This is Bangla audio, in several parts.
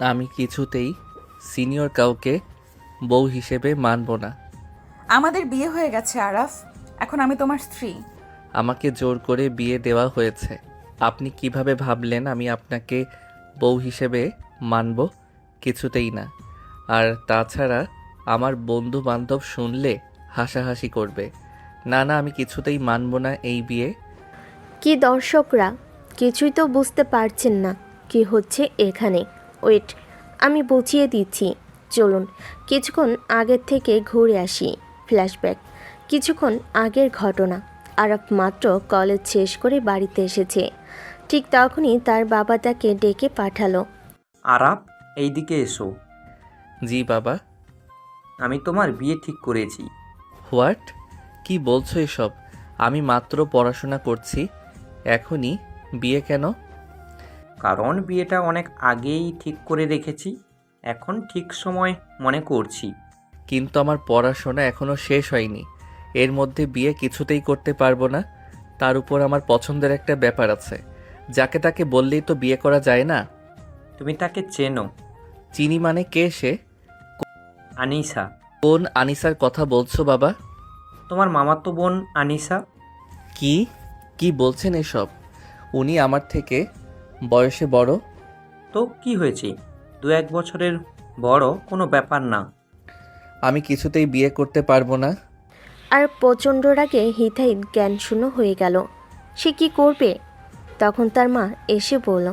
আমি কিছুতেই সিনিয়র কাউকে বউ হিসেবে মানব না। আমাদের বিয়ে হয়ে গেছে আরাফ, এখন আমি তোমার স্ত্রী। আমাকে জোর করে বিয়ে দেওয়া হয়েছে। আপনি কিভাবে ভাবলেন আমি আপনাকে বউ হিসেবে মানব? কিছুতেই না। আর তাছাড়া আমার বন্ধু বান্ধব শুনলে হাসাহাসি করবে। না না, আমি কিছুতেই মানব না এই বিয়ে। কি দর্শকরা কিছুই তো বুঝতে পারছেন না কি হচ্ছে এখানে। ওয়েট, আমি বুঝিয়ে দিচ্ছি। চলুন কিছুক্ষণ আগের থেকে ঘুরে আসি। ফ্ল্যাশব্যাক। কিছুক্ষণ আগের ঘটনা। আরাফ মাত্র কলেজ শেষ করে বাড়িতে এসেছে। ঠিক তখনই তার বাবা তাকে ডেকে পাঠালো। আরাপ, এইদিকে এসো। জি বাবা। আমি তোমার বিয়ে ঠিক করেছি। হোয়াট? কি বলছো এসব? আমি মাত্র পড়াশোনা করছি, এখনই বিয়ে কেন? কারণ বিয়েটা অনেক আগেই ঠিক করে রেখেছি, এখন ঠিক সময় মনে করছি। কিন্তু আমার পড়াশোনা এখনো শেষ হয়নি, এর মধ্যে বিয়ে কিছুতেই করতে পারবো না। তার উপর আমার পছন্দের একটা ব্যাপার আছে, যাকে তাকে বললেই তো বিয়ে করা যায় না। তুমি তাকে চেনো? চিনি মানে? কে সে? আনিসা। কোন আনিসার কথা বলছো বাবা? তোমার মামাতো বোন আনিসা। কি কি বলছেন এসব? উনি আমার থেকে বয়সে বড়। তো কি হয়েছে, 2-1 বছরের বড়, কোনো ব্যাপার না। আমি কিছুতেই বিয়ে করতে পারবো না। আর প্রচণ্ড রাগে হিতাহিত জ্ঞানশূন্য হয়ে গেল। সে কি করবে? তখন তার মা এসে বলল,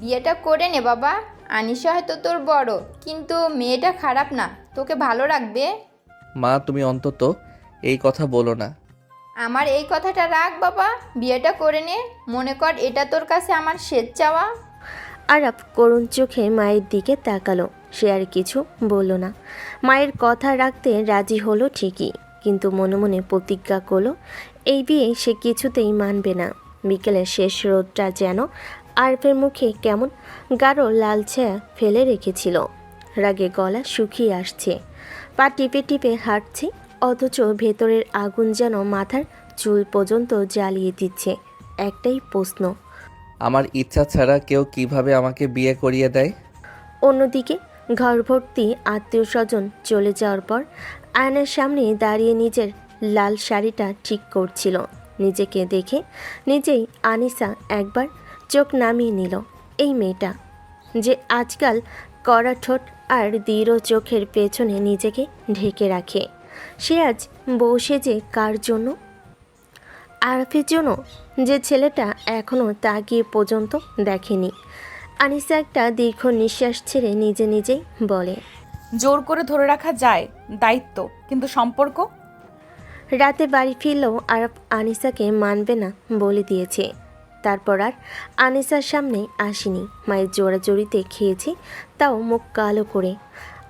বিয়েটা করে নে বাবা। আনিশা হয়তো তোর বড়, কিন্তু মেয়েটা খারাপ না, তোকে ভালো রাখবে। মা, তুমি অন্তত এই কথা বলো না। আমার এই কথাটা রাখ বাবা, বিয়েটা করে নে। মনে কর এটা তোর কাছে আমার শেষ চাওয়া। আরাফ করুণ চোখে মায়ের দিকে তাকালো। সে আর কিছু বলল না। মায়ের কথা রাখতে রাজি হলো ঠিকই, কিন্তু মনে মনে প্রতিজ্ঞা করলো এই বিয়ে সে কিছুতেই মানবে না। বিকেলের শেষ রোদটা যেন আরফের মুখে কেমন গাঢ় লাল ছায়া ফেলে রেখেছিল। রাগে গলা শুকিয়ে আসছে, পা টিপে টিপে হাঁটছে, অথচ ভেতরের আগুন যেন মাথার চুল পর্যন্ত জ্বালিয়ে দিচ্ছে। একটাই প্রশ্ন, আমার ইচ্ছা ছাড়া কেউ কিভাবে আমাকে বিয়ে করিয়ে দেয়? অন্যদিকে ঘর ভর্তি আত্মীয় স্বজন চলে যাওয়ার পর আয়নার সামনে দাঁড়িয়ে নিজের লাল শাড়িটা ঠিক করছিল। নিজেকে দেখে নিজেই আনিসা একবার চোখ নামিয়ে নিল। এই মেয়েটা যে আজকাল কড়া ঠোঁট আর দৃঢ় চোখের পেছনে নিজেকে ঢেকে রাখে, সে আজ বউ সেজে কার জন্য? আরাফের জন্য, যে ছেলেটা এখনও তাকিয়ে পর্যন্ত দেখেনি। আনিসা একটা দীর্ঘ নিঃশ্বাস ছেড়ে নিজে নিজেই বলে, জোর করে ধরে রাখা যায় দায়িত্ব, কিন্তু সম্পর্ক? রাতে বাড়ি ফিরলেও আরাফ আনিসাকে মানবে না বলে দিয়েছে। তারপর আর আনিসার সামনে আসেনি। মায়ের জোড়াজড়িতে খেয়েছে, তাও মুখ কালো করে।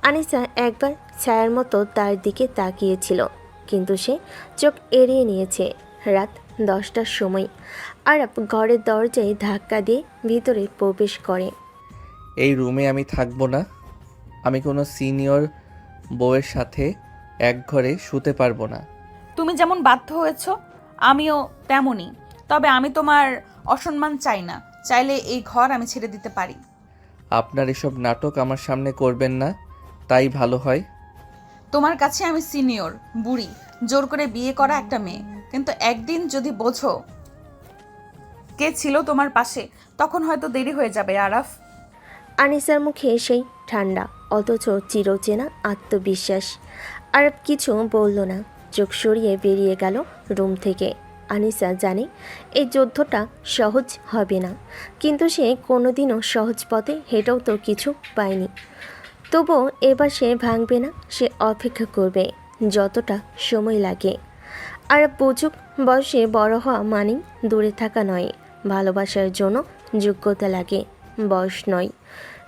আনিসা একবার ছায়ার মতো তার দিকে তাকিয়েছিল, কিন্তু সে চোখ এড়িয়ে নিয়েছে। রাত 10টার সময় আরাফ ঘরের দরজায় ধাক্কা দিয়ে ভিতরে প্রবেশ করে। এই রুমে আমি থাকবো না। আমি কোনো সিনিয়র বউয়ের সাথে এক ঘরে শুতে পারবো না। তুমি যেমন বাধ্য হয়েছো, আমিও তেমনই। তবে আমি তোমার অসম্মান চাই না, চাইলে এই ঘর আমি ছেড়ে দিতে পারি। আপনার এসব নাটক আমার সামনে করবেন না, তাই ভালো হয়। তোমার কাছে আমি সিনিয়র, বুড়ি, জোর করে বিয়ে করা একটা মেয়ে। কিন্তু একদিন যদি বোঝো কে ছিল তোমার পাশে, তখন হয়তো দেরি হয়ে যাবে আরাফ। আনিসার মুখে সেই ঠান্ডা অথচ চিরচেনা আত্মবিশ্বাস। আরাফ কিছু বলল না, চোখ সরিয়ে বেরিয়ে গেল রুম থেকে। আনিসা জানে এই যুদ্ধটা সহজ হবে না, কিন্তু সে কোনোদিনও সহজ পথে হেঁটেও তো কিছু পায়নি। তবুও এবার সে ভাঙবে না, সে অপেক্ষা করবে যতটা সময় লাগে। আর বুঝুক, বয়সে বড় হওয়া মানেই দূরে থাকা নয়, ভালোবাসার জন্য যোগ্যতা লাগে, বয়স নয়।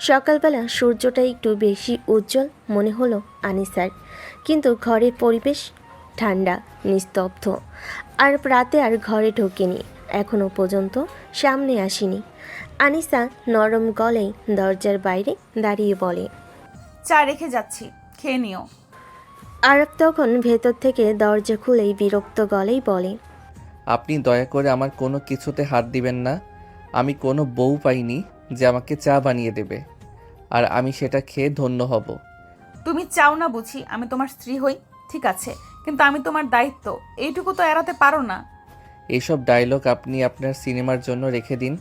সকালবেলা সূর্যটা একটু বেশি উজ্জ্বল মনে হলো আনিসার, কিন্তু ঘরের পরিবেশ ঠান্ডা, নিস্তব্ধ। আর রাতে আর ঘরে ঢোকেনি, এখনও পর্যন্ত সামনে আসেনি। আনিসা নরম গলায় দরজার বাইরে দাঁড়িয়ে বলে, চা রেখে যাচ্ছি, খেয়ে নিও। আরব তখন ভেতর থেকে দরজা খুলেই বিরক্ত গলেই বলে, আপনি দয়া করে আমার কোনো কিছুতে হাত দিবেন না। আমি কোনো বউ পাইনি, যে আমাকে চা বানিয়ে দেবে, আর আমি সেটা খেয়ে ধন্য হব। তুমি চাও না বুঝি আমি তোমার স্ত্রী হই? ঠিক আছে, কিন্তু আমি তোমার দায়িত্ব, এইটুকু তো এড়াতে পারো না। এইসব ডায়লগ আপনি আপনার সিনেমার জন্য রেখে দিন।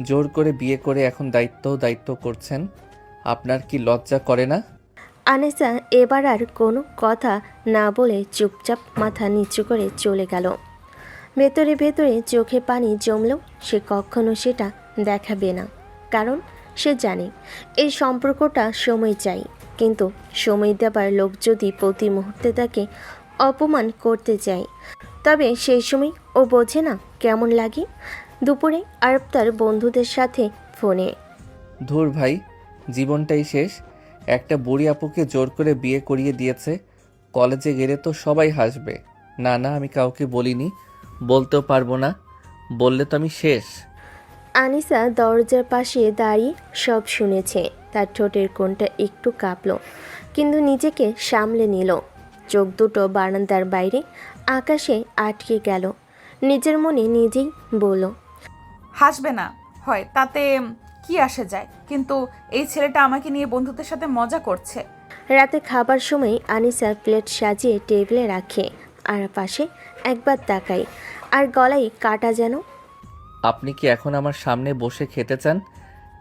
জোর করে বিয়ে করে এখন দায়িত্ব করছেন। আপনার কি লজ্জা করে না? আনিসা এবার আর কোনো কথা না বলে চুপচাপ মাথা নিচু করে চলে গেল। ভেতরে ভেতরে চোখে পানি জমলেও সে কখনো সেটা দেখাবে না, কারণ সে জানে এই সম্পর্কটা সময় চাই, কিন্তু সময় দেবার লোক যদি প্রতি মুহূর্তে তাকে অপমান করতে চায় তবে সেই সময় ও বোঝে না কেমন লাগে। দুপুরে আরব তার বন্ধুদের সাথে ফোনে। ধুর ভাই, জীবনটাই শেষ। একটা বুড়ি আপুকে জোর করে বিয়ে করিয়ে দিয়েছে। কলেজে গেলে তো সবাই হাসবে। না না, আমি কাউকে বলিনি, বলতেও পারবো না। বললে তো আমি শেষ। আনিসা দরজার পাশে দাঁড়িয়ে সব শুনেছে। তার ঠোঁটের কোণটা একটু কাঁপল, কিন্তু নিজেকে সামলে নিল। চোখ দুটো বারান্দার বাইরে আকাশে আটকে গেল। নিজের মনে নিজেই বলল, হাসবে না হয় তাতে কি আসে যায়, কিন্তু এই ছেলেটা আমাকে নিয়ে বন্ধুদের সাথে মজা করছে। রাতে খাবার সময় আনিসা প্লেট সাজিয়ে টেবিলে রাখে, আর পাশে একবার তাকাই, আর গলায় কাটা যেন। আপনি কি এখন আমার সামনে বসে খেতে চান?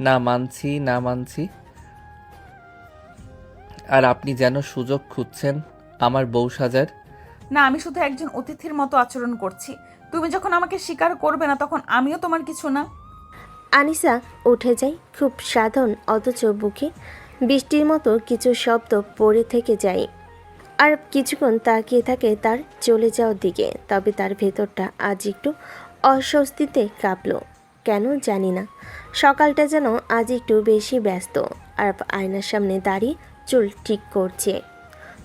না মানছি, না মানছি। আর আপনি যেন সুযোগ খুঁজছেন আমার বউ সাজার। না, আমি শুধু একজন অতিথির মতো আচরণ করছি। তুমি যখন আমাকে স্বীকার করবে না তখন আমিও তোমার কিছু না। আনিসা উঠে যায়, খুব সাধারণ, অথচ বুকে বৃষ্টির মতো কিছু শব্দ পড়ে থেকে যায়। আর কিছুক্ষণ তাকিয়ে থাকে তার চলে যাওয়ার দিকে, তবে তার ভেতরটা আজ একটু অস্বস্তিতে কাঁপল। কেন জানি না, সকালটা যেন আজ একটু বেশি ব্যস্ত। আর আয়নার সামনে দাঁড়িয়ে চুল ঠিক করছে।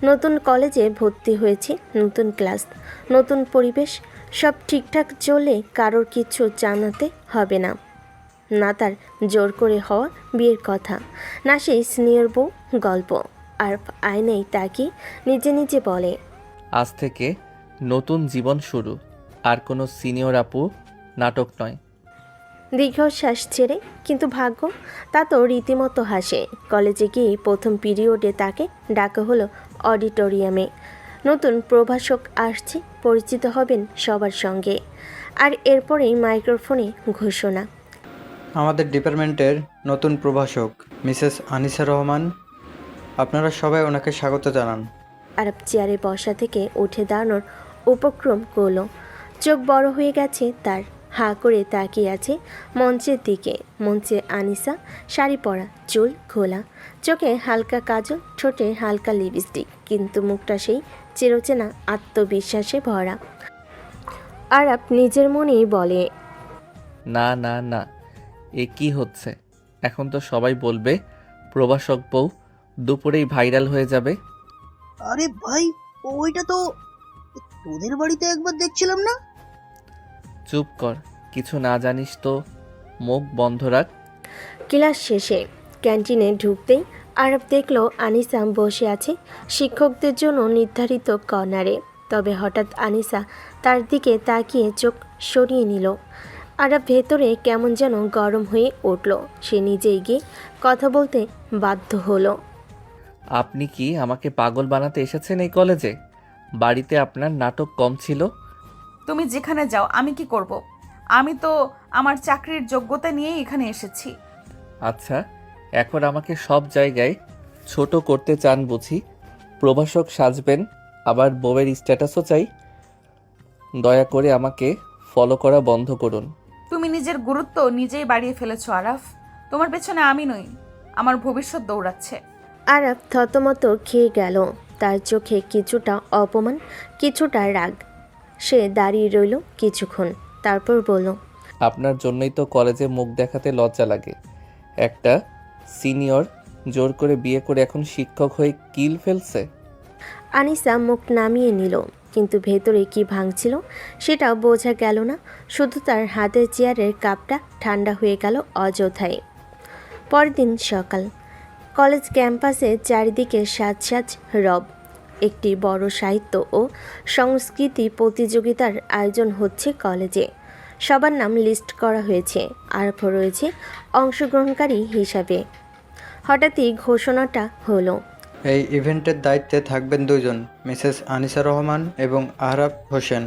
নতুন কলেজে ভর্তি হয়েছে, নতুন ক্লাস, নতুন পরিবেশ, সব ঠিকঠাক চললে কারোর কিছু জানাতে হবে না। না তার জোর করে হওয়া বিয়ের কথা, না সেই সিনিয়র বউ গল্প। আর আয়নায় তাকিয়ে নিজে নিজে বলে, আজ থেকে নতুন জীবন শুরু। আর কোনো সিনিয়র আপু নাটক নয়। দীর্ঘশ্বাস ছেড়ে, কিন্তু ভাগ্য তা তো রীতিমতো হাসে। কলেজে গিয়ে প্রথম পিরিয়ডে তাকে ডাকা হলো অডিটোরিয়ামে। নতুন প্রভাষক আসছে, পরিচিত হবেন সবার সঙ্গে। আর এরপরেই মাইক্রোফোনে ঘোষণা, আমাদের ডিপার্টমেন্টের নতুন প্রভাষক মিসেস আনিসা রহমান, আপনারা সবাই ওনাকে স্বাগত জানান। আরব চেয়ারে বসা থেকে উঠে দাঁড়ানোর উপক্রম করল। চোখ বড় হয়ে গেছে তার, হাঁ করে তাকিয়ে আছে মঞ্চের দিকে। মঞ্চে আনিসা, শাড়ি পরা, চুল খোলা, চোখে হালকা কাজল, ঠোঁটে হালকা লিপস্টিক, কিন্তু মুখটা সেই চিরচেনা আত্মবিশ্বাসে ভরা। আরব নিজের মনেই বলে, না না না, এ কি হচ্ছে? এখন তো সবাই বলবে প্রভাষক বউ, দুপুরেই ভাইরাল হয়ে যাবে। আরে ভাই, ওইটা তো তোদের বাড়িতে একবার দেখছিলাম না। চুপ কর, কিছু না জানিস তো মুখ বন্ধ রাখ। ক্লাস শেষে ক্যান্টিনে ঢুকতেই আরব দেখল আনিসা বসে আছে শিক্ষকদের জন্য নির্ধারিত কর্নারে। তবে হঠাৎ আনিসা তার দিকে তাকিয়ে চোখ সরিয়ে নিল। আরব ভেতরে কেমন যেন গরম হয়ে উঠল। সে নিজেই গিয়ে কথা বলতে বাধ্য হলো, আপনি কি আমাকে পাগল বানাতে এসেছেন এই কলেজে? বাড়িতে আপনার নাটক কম ছিল? তুমি যেখানে যাও আমি কি করব? আমি তো আমার চাকরির যোগ্যতা নিয়েই এখানে এসেছি। আচ্ছা, এখন আমাকে সব জায়গায় ছোট করতে চান বুঝি? প্রভাষক সাজবেন, আবার বউয়ের স্ট্যাটাসও চাই? দয়া করে আমাকে ফলো করা বন্ধ করুন। তুমি নিজের গুরুত্ব নিজেই বাড়িয়ে ফেলেছো আরাফ। তোমার পেছনে আমি নই, আমার ভবিষ্যৎ দৌড়াচ্ছে। আরব থতমত খেয়ে গেল। তার চোখে কিছুটা অপমান, কিছুটা রাগ। সে দাঁড়িয়ে রইল কিছুক্ষণ, তারপর বলল, আপনার জন্যই তো কলেজে মুখ দেখাতে লজ্জা লাগে। একটা সিনিয়র জোর করে বিয়ে করে এখন শিক্ষক হয়ে কিল ফেলছে। আনিসা মুখ নামিয়ে নিল, কিন্তু ভেতরে কি ভাঙছিল সেটা বোঝা গেল না। শুধু তার হাতের চেয়ারের কাপটা ঠান্ডা হয়ে গেল অযথায়। পরদিন সকাল, কলেজ ক্যাম্পাসে চারিদিকে সাজ সাজ রব। একটি বড় সাহিত্য ও সংস্কৃতি প্রতিযোগিতার আয়োজন হচ্ছে কলেজে। সবার নাম লিস্ট করা হয়েছে, আরফও রয়েছে অংশগ্রহণকারী হিসাবে। হঠাৎই ঘোষণাটা হলো। এই ইভেন্টের দায়িত্বে থাকবেন দুজন, মিসেস আনিসা রহমান এবং আহরাব হোসেন।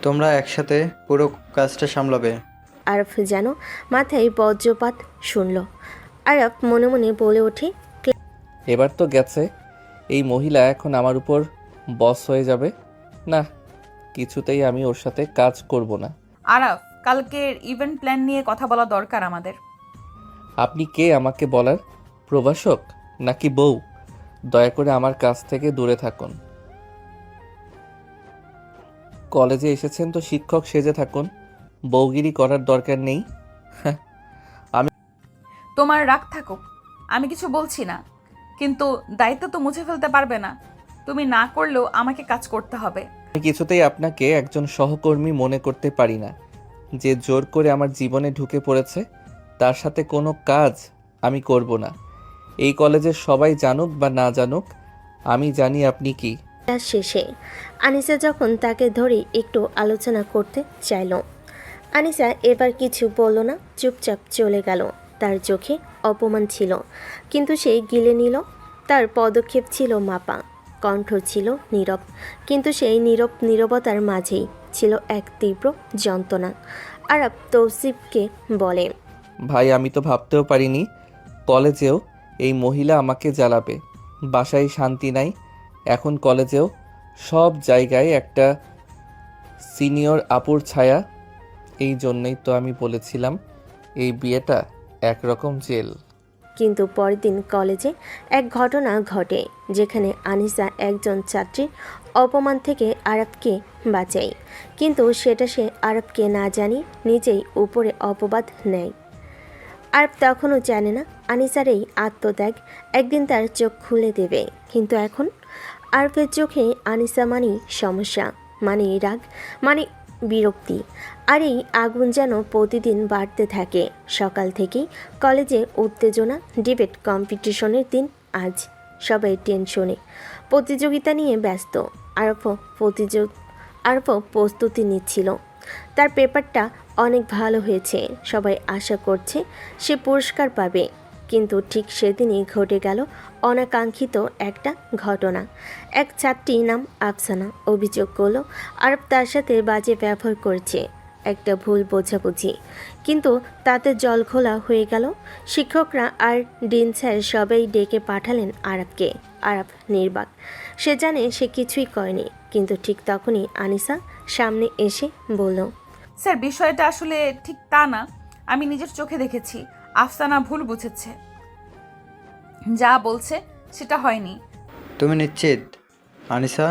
তোমরা একসাথে পুরো কাজটা সামলাবে। আরফ যেন মাথায় বজ্রপাত শুনল। আরফ মনে মনে বলে ওঠে, এবার তো গেছে, এই মহিলা এখন আমার উপর বস হয়ে যাবে। না, কিছুতেই আমি ওর সাথে কাজ করব না। আরাফ, কালকের ইভেন্ট প্ল্যান নিয়ে কথা বলা দরকার আমাদের। আপনি কে আমাকে বলার? প্রভাষক নাকি বউ? দয়া করে আমার কাছ থেকে দূরে থাকুন। কলেজে এসেছেন তো শিক্ষক সেজে থাকুন, বউগিরি করার দরকার নেই। তোমার রাগ থাকুক, আমি কিছু বলছি না, কিন্তু দায়িত্ব তো মুছে ফেলতে পারবে না। তুমি না করলেও আমাকে কাজ করতে হবে। আমি কিছুতেই আপনাকে একজন সহকর্মী মনে করতে পারি না। যে জোর করে আমার জীবনে ঢুকে পড়েছে তার সাথে কোনো কাজ আমি করব না। এই কলেজের সবাই জানুক বা না জানুক, আমি জানি আপনি কি। ক্লাস শেষে আনিসা যখন তাকে ধরে একটু আলোচনা করতে চাইল, আনিসা এবার কিছু বলল না, চুপচাপ চলে গেল। তার চোখে অপমান ছিল, কিন্তু সে গিলে নিল। তার পদক্ষেপ ছিল মাপা, কণ্ঠ ছিল নীরব, কিন্তু সেই নীরবতার মাঝেই ছিল এক তীব্র যন্ত্রণা। আরব তৌসিফকে বলে, ভাই, আমি তো ভাবতেও পারিনি কলেজেও এই মহিলা আমাকে জ্বালাবে। বাসায় শান্তি নাই, এখন কলেজেও সব জায়গায় একটা সিনিয়র আপুর ছায়া। এই জন্যই তো আমি বলেছিলাম এই বিয়েটা একরকম জেল। কিন্তু পরের দিন কলেজে এক ঘটনা ঘটে, যেখানে আনিসা একজন ছাত্রীর অপমান থেকে আরবকে বাঁচায়, কিন্তু সেটা সে আরবকে না জানি নিজেই উপরে অপবাদ নেয়। আরব তখনও জানে না আনিসার এই আত্মত্যাগ একদিন তার চোখ খুলে দেবে। কিন্তু এখন আরবের চোখে আনিসা মানেই সমস্যা, মানে রাগ, মানে বিরক্তি। আর এই আগুন যেন প্রতিদিন বাড়তে থাকে। সকাল থেকেই কলেজে উত্তেজনা, ডিবেট কম্পিটিশনের দিন আজ। সবাই টেনশনে, প্রতিযোগিতা নিয়ে ব্যস্ত। আরফও প্রস্তুতি নিচ্ছিল। তার পেপারটা অনেক ভালো হয়েছে, সবাই আশা করছে সে পুরস্কার পাবে। কিন্তু ঠিক সেদিনই ঘটে গেল অনাকাঙ্ক্ষিত একটা ঘটনা। এক ছাত্রীর নাম আফসানা অভিযোগ করলো আরব তার সাথে বাজে ব্যবহার করেছে। একটা ভুল বোঝাবুঝি, কিন্তু তাতে জল ঘোলা হয়ে গেল। শিক্ষকরা আর ডিন স্যার সবাই ডেকে পাঠালেন আরবকে। আরব নির্বাক, সে জানে সে কিছুই করেনি। কিন্তু ঠিক তখনই আনিসা সামনে এসে বলল, স্যার, বিষয়টা আসলে ঠিক তা না। আমি নিজের চোখে দেখেছি আফসানা ভুল বুঝেছে, যা বলছে সেটা হয়নি। তুমি নিশ্চিত আনিসা?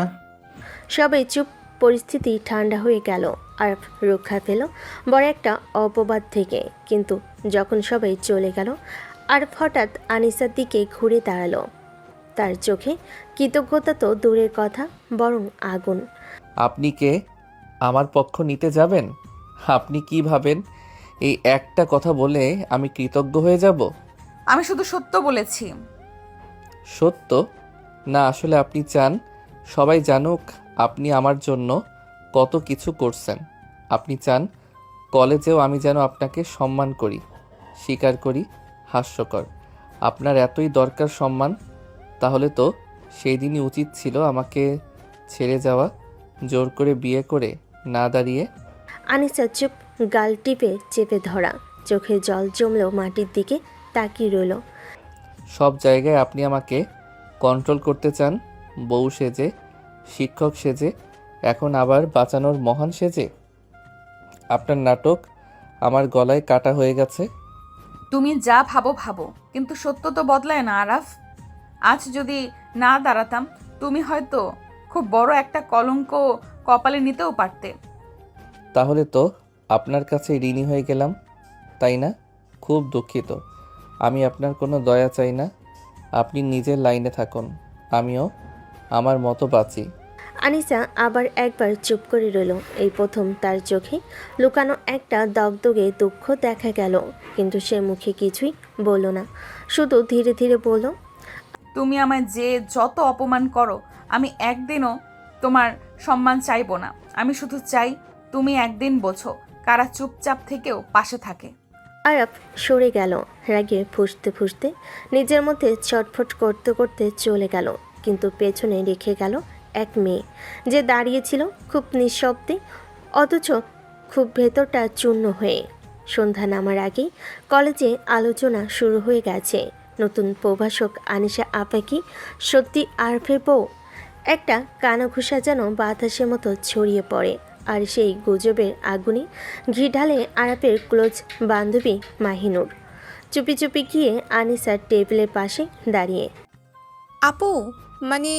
সবাই চুপ, পরিস্থিতি ঠান্ডা হয়ে গেল। আরব রক্ষা পেল বড় একটা অপবাদ থেকে। কিন্তু যখন সবাই চলে গেল, আরব হঠাৎ আনিসার দিকে ঘুরে দাঁড়ালো। তার চোখে কৃতজ্ঞতা তো দূরের কথা, বরং আগুন। আপনি কে? আমার পক্ষ নিতে যাবেন? আপনি কি ভাবেন এই একটা কথা বলে আমি কৃতজ্ঞ হয়ে যাব? আমি শুধু সত্য বলেছি। সত্য না, আসলে আপনি চান সবাই জানুক আপনি আমার জন্য কত কিছু করছেন। আপনি চান কলেজেও আমি যেন আপনাকে সম্মান করি, স্বীকার করি। হাস্যকর। আপনার এতই দরকার সম্মান, তাহলে তো সেই দিনই উচিত ছিল আমাকে ছেড়ে যাওয়া, জোর করে বিয়ে করে না দাঁড়িয়ে। আনিসা চুপ, গাল টিপে চেপে ধরা, চোখে জল জমলেও মাটির দিকে তাকিয়ে রইল। সব জায়গায় আপনি আমাকে কন্ট্রোল করতে চান, বউ সেজে, শিক্ষক সেজে, এখন আবার বাঁচানোর মহান সেজে। আপনার নাটক আমার গলায় কাটা হয়ে গেছে। তুমি যা ভাবো ভাবো, কিন্তু সত্য তো বদলায় না আরাফ। আজ যদি না দাঁড়াতাম, তুমি হয়তো খুব বড় একটা কলঙ্ক কপালে নিতেও পারতে। তাহলে তো আপনার কাছে ঋণী হয়ে গেলাম, তাই না? খুব দুঃখিত। আমি আপনার কোনো দয়া চাই না। আপনি নিজের লাইনে থাকুন, আমিও আমার মতো বাঁচি। আনিসা আবার একবার চুপ করে রইল। এই প্রথম তার চোখে লুকানো একটা দগদগে দুঃখ দেখা গেল, কিন্তু সে মুখে কিছুই বলল না, শুধু ধীরে ধীরে বলল, তুমি আমায় যে যত অপমান করো, আমি একদিনও তোমার সম্মান চাইবো না। আমি শুধু চাই তুমি একদিন বোঝো, কারা চুপচাপ থেকেও পাশে থাকে। আরাফ সরে গেল, রাগে ফুঁসতে ফুঁসতে নিজের মধ্যে ছটফট করতে করতে চলে গেল, কিন্তু পেছনে রেখে গেল এক মেয়ে যে দাঁড়িয়েছিল খুব নিঃশব্দে, অথচ খুব ভেতরটা চূর্ণ হয়ে। সন্ধ্যা নামার আগেই কলেজে আলোচনা শুরু হয়ে গেছে। নতুন প্রভাষক আনিশা আপা কি সত্যি আরফের বউ? একটা কানাঘুষা যেন বাতাসের মতো ছড়িয়ে পড়ে, আর সেই গুজবের আগুনে ঘি ঢালে আরাফের ক্লোজ বান্ধবী মাহিনুর। চুপি চুপি গিয়ে আনিসার টেবিলের পাশে দাঁড়িয়ে। আপু, মানে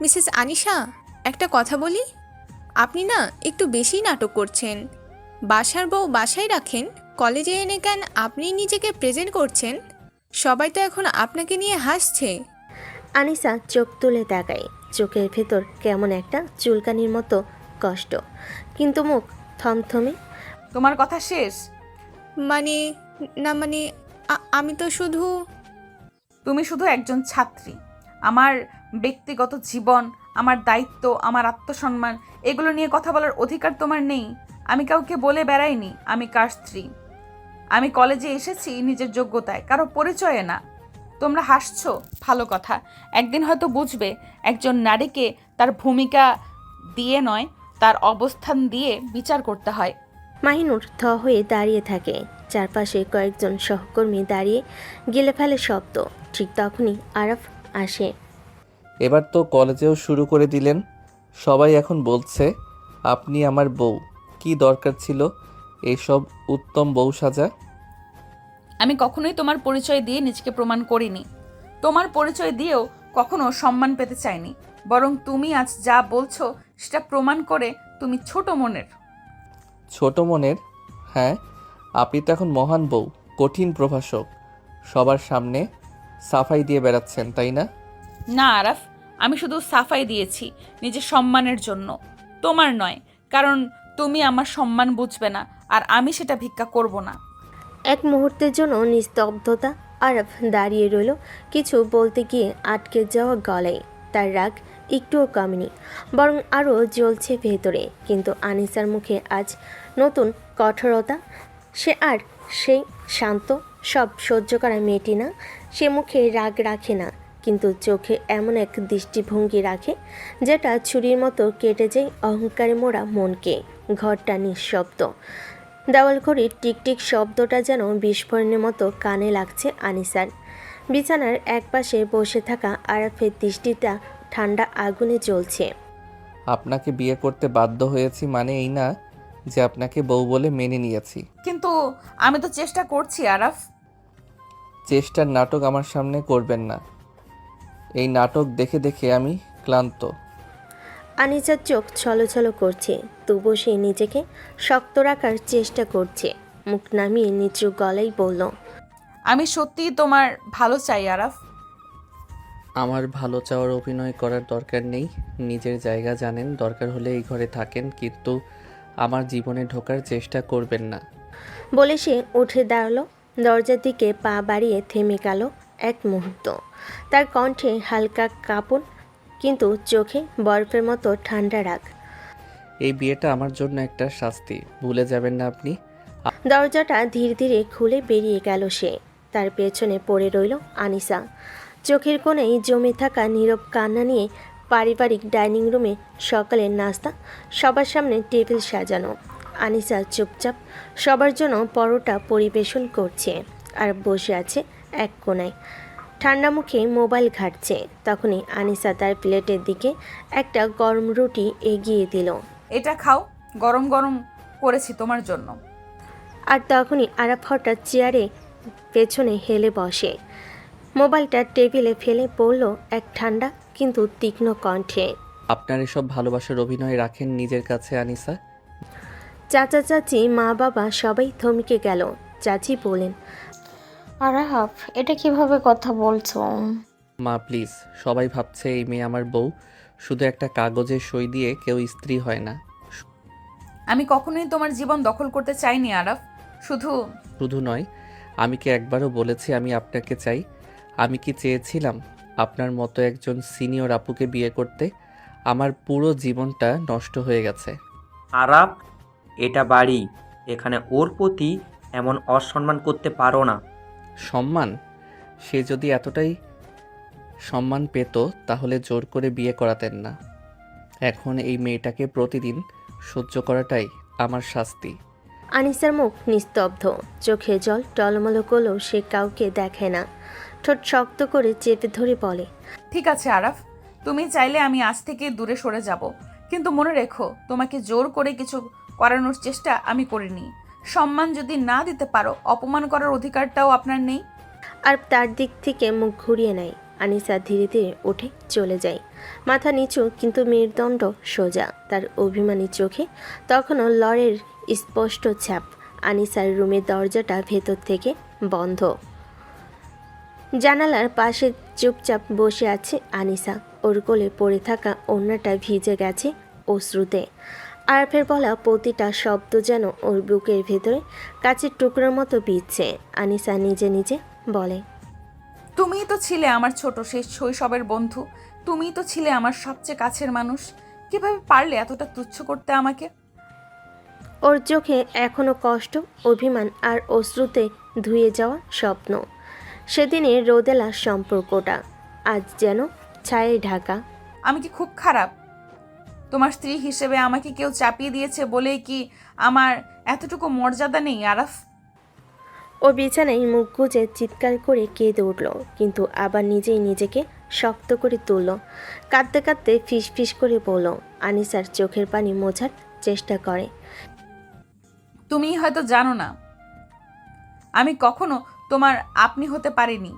মিসেস আনিশা, একটা কথা বলি। আপনি না একটু বেশি নাটক করছেন। বাসার বউ বাসায় রাখেন, কলেজে এনে কেন আপনি নিজেকে প্রেজেন্ট করছেন? সবাই তো এখন আপনাকে নিয়ে হাসছে। আনিসা চোখ তুলে তাকায়, চোখের ভেতর কেমন একটা চুলকানির মতো কষ্ট, কিন্তু মুখ থমথমে। তোমার কথা শেষ? মানে না, মানে আমি তো শুধু... তুমি শুধু একজন ছাত্রী। আমার ব্যক্তিগত জীবন, আমার দায়িত্ব, আমার আত্মসম্মান, এগুলো নিয়ে কথা বলার অধিকার তোমার নেই। আমি কাউকে বলে বেড়াইনি আমি কার স্ত্রী। আমি কলেজে এসেছি নিজের যোগ্যতায়, কারো পরিচয়ে না। তোমরা হাসছো, ভালো কথা। একদিন হয়তো বুঝবে একজন নারীকে তার ভূমিকা দিয়ে নয়, তার অবস্থান দিয়ে বিচার করতে হয়। মাহিনুর থ হয়ে দাঁড়িয়ে থাকে, চারপাশে কয়েকজন সহকর্মী দাঁড়িয়ে গিলে ফেলে শব্দ। ঠিক তখনই আরাফ আসে। এবার তো কলেজেও শুরু করে দিলেন। সবাই এখন বলছে আপনি আমার বউ। কি দরকার ছিল এইসব উত্তম বউ সাজা? আমি কখনোই তোমার পরিচয় দিয়ে নিজেকে প্রমাণ করিনি, তোমার পরিচয় দিয়েও কখনো সম্মান পেতে চাইনি। বরং তুমি আজ যা বলছো সেটা প্রমাণ করে তুমি ছোট মনের। ছোট মনের? হ্যাঁ, আপনি তো এখন মহান বউ, কঠিন প্রভাষক, সবার সামনে সাফাই দিয়ে বেড়াচ্ছেন, তাই না? না আরাফ, আমি শুধু সাফাই দিয়েছি নিজের সম্মানের জন্য, তোমার নয়। কারণ তুমি আমার সম্মান বুঝবে না, আর আমি সেটা ভিক্ষা করব না। এক মুহূর্তের জন্য নিস্তব্ধতা। আরাফ দাঁড়িয়ে রইল, কিছু বলতে গিয়ে আটকে যাওয়া গলায়। তার রাগ একটুও কমেনি, বরং আরও জ্বলছে ভেতরে। কিন্তু আনিসার মুখে আজ নতুন কঠোরতা। সে আর সেই শান্ত, সব সহ্য করা মেয়েটি না। সে মুখে রাগ রাখে না, কিন্তু চোখে এমন এক দৃষ্টিভঙ্গি রাখে যেটা ছুরির মতো কেটে যায় অহংকারে মোড়া মনকে। ঘরটা নিঃশব্দ, দেওয়াল ঘড়ির টিকটিক শব্দটা যেন বিস্ফোরণের মতো কানে লাগছে আনিসার। বিছানার একপাশে বসে থাকা আরাফের দৃষ্টিটা ঠান্ডা আগুনে জ্বলছে। আপনাকে বিয়ে করতে বাধ্য হয়েছি মানে এই না যে আপনাকে বউ বলে মেনে নিয়েছি। কিন্তু আমি তো চেষ্টা করছি আরাফ। চেষ্টার নাটক আমার সামনে করবেন না। এই নাটক দেখে দেখে আমি ক্লান্ত। আনিসার চোখ ছলছল করছে, তবুও সে নিজেকে শক্ত রাখার চেষ্টা করছে। মুখ নামিয়ে নিচু গলায় বলল, আমি সত্যিই তোমার ভালো চাই আরাফ। আমার ভালো চাওয়ার অভিনয় করার দরকার নেই। নিজের জায়গা জানেন, দরকার হলে এই ঘরে থাকেন, কিন্তু আমার জীবনে ঢোকার চেষ্টা করবেন না। বলে সে উঠে দাঁড়ালো। দরজার দিকে পা বাড়িয়ে থেমে গেল এক মুহূর্ত। তার কণ্ঠে হালকা কাঁপন, কিন্তু চোখে বরফের মতো ঠান্ডা রাগ। এই বিয়েটা আমার জন্য একটা শাস্তি, ভুলে যাবেন না আপনি। দরজাটা ধীরে ধীরে খুলে বেরিয়ে গেল সে। তার পেছনে পড়ে রইল আনিসা, চোখের কোণেই জমে থাকা নীরব কান্না নিয়ে। পারিবারিক ডাইনিং রুমে সকালের নাস্তা, সবার সামনে টেবিল সাজানো। আনিসা চুপচাপ সবার জন্য পরোটা পরিবেশন করছে, আর বসে আছে এক কোণায় ঠান্ডা মুখে মোবাইল ঘাঁটছে। তখনই আনিসা তার প্লেটের দিকে একটা গরম রুটি এগিয়ে দিল। এটা খাও, গরম গরম করেছি তোমার জন্য। আর তখনই আরাফ হঠাৎ চেয়ারে পেছনে হেলে বসে, মোবাইলটা টেবিলে ফেলে পড়ল এক ঠান্ডা কিন্তু তীক্ষ্ণ কণ্ঠে, আপনার এসব ভালোবাসার অভিনয় রাখেন নিজের কাছে আনিসা। চাচা চাচি মা বাবা সবাই থমকে গেল। চাচি বলেন, আরাফ, এটা কিভাবে কথা বলছো? মা প্লিজ, সবাই ভাবছে এই মেয়ে আমার বউ। শুধু একটা কাগজে সই দিয়ে কেউ স্ত্রী হয় না। আমি কখনোই তোমার জীবন দখল করতে চাইনি আরাফ। শুধু নয়, আমি কি একবারও বলেছি আমি আপনাকে চাই? আমি কি চেয়েছিলাম আপনার মতো একজন সিনিয়র আপুকে বিয়ে করতে? আমার পুরো জীবনটা নষ্ট হয়ে গেছে। আরাপ, এটা বাড়ি, এখানে ওর প্রতি এমন অসম্মান করতে পারো না। সম্মান? সে যদি এতটাই সম্মান পেত তাহলে জোর করে বিয়ে করাতেন না। এখন এই মেয়েটাকে প্রতিদিন সহ্য করাটাই আমার শাস্তি। আনিসার মুখ নিস্তব্ধ, চোখে জল টলমলো করলেও সে কাউকে দেখে না। ঠোঁট শক্ত করে চেপে ধরে বলে, ঠিক আছে আরাফ, তুমি চাইলে আমি আজ থেকে দূরে সরে যাব, কিন্তু মনে রেখো তোমাকে জোর করে কিছু করানোর চেষ্টা আমি করিনি। সম্মান যদি না দিতে পারো, অপমান করার অধিকারটাও আপনার নেই। আর তার দিক থেকে মুখ ঘুরিয়ে নেয়। আনিসা ধীরে ধীরে উঠে চলে যায়, মাথা নিচু কিন্তু মেরুদণ্ড সোজা। তার অভিমানী চোখে তখনও লড়ের স্পষ্ট ছাপ। আনিসার রুমের দরজাটা ভেতর থেকে বন্ধ। জানালার পাশে চুপচাপ বসে আছে আনিসা। ওর কোলে পড়ে থাকা ওড়নাটা ভিজে গেছে অশ্রুতে। আরাফের বলা প্রতিটা শব্দ যেন ওর বুকের ভেতরে কাচের টুকরোর মতো বিচ্ছে। আনিসা নিজে নিজে বলে, তুমিই তো ছিলে আমার ছোট শেষ শৈশবের বন্ধু, তুমিই তো ছিলে আমার সবচেয়ে কাছের মানুষ। কিভাবে পারলে এতটা তুচ্ছ করতে আমাকে? ওর চোখে এখনো কষ্ট, অভিমান আর অশ্রুতে ধুয়ে যাওয়া স্বপ্ন। সেদিনের রোদেলা সম্পর্কটা আজ যেন ছায়ে ঢাকা। আমি কি খুব খারাপ? তোমার স্ত্রী হিসেবে আমাকে কেউ চাপিয়ে দিয়েছে বলেই কি আমার এতটুকু মর্যাদা নেই আরাফ? ও বিছানায় মুখ গুজে চিৎকার করে কেঁদে উঠল, কিন্তু আবার নিজেই নিজেকে শক্ত করে তুলল। কাঁদতে কাঁদতে ফিস ফিস করে বলল। আনিসার চোখের পানি মোছার চেষ্টা করে। তুমি হয়তো জানো না, আমি কখনো তোমার আপনি হতে পারিনি।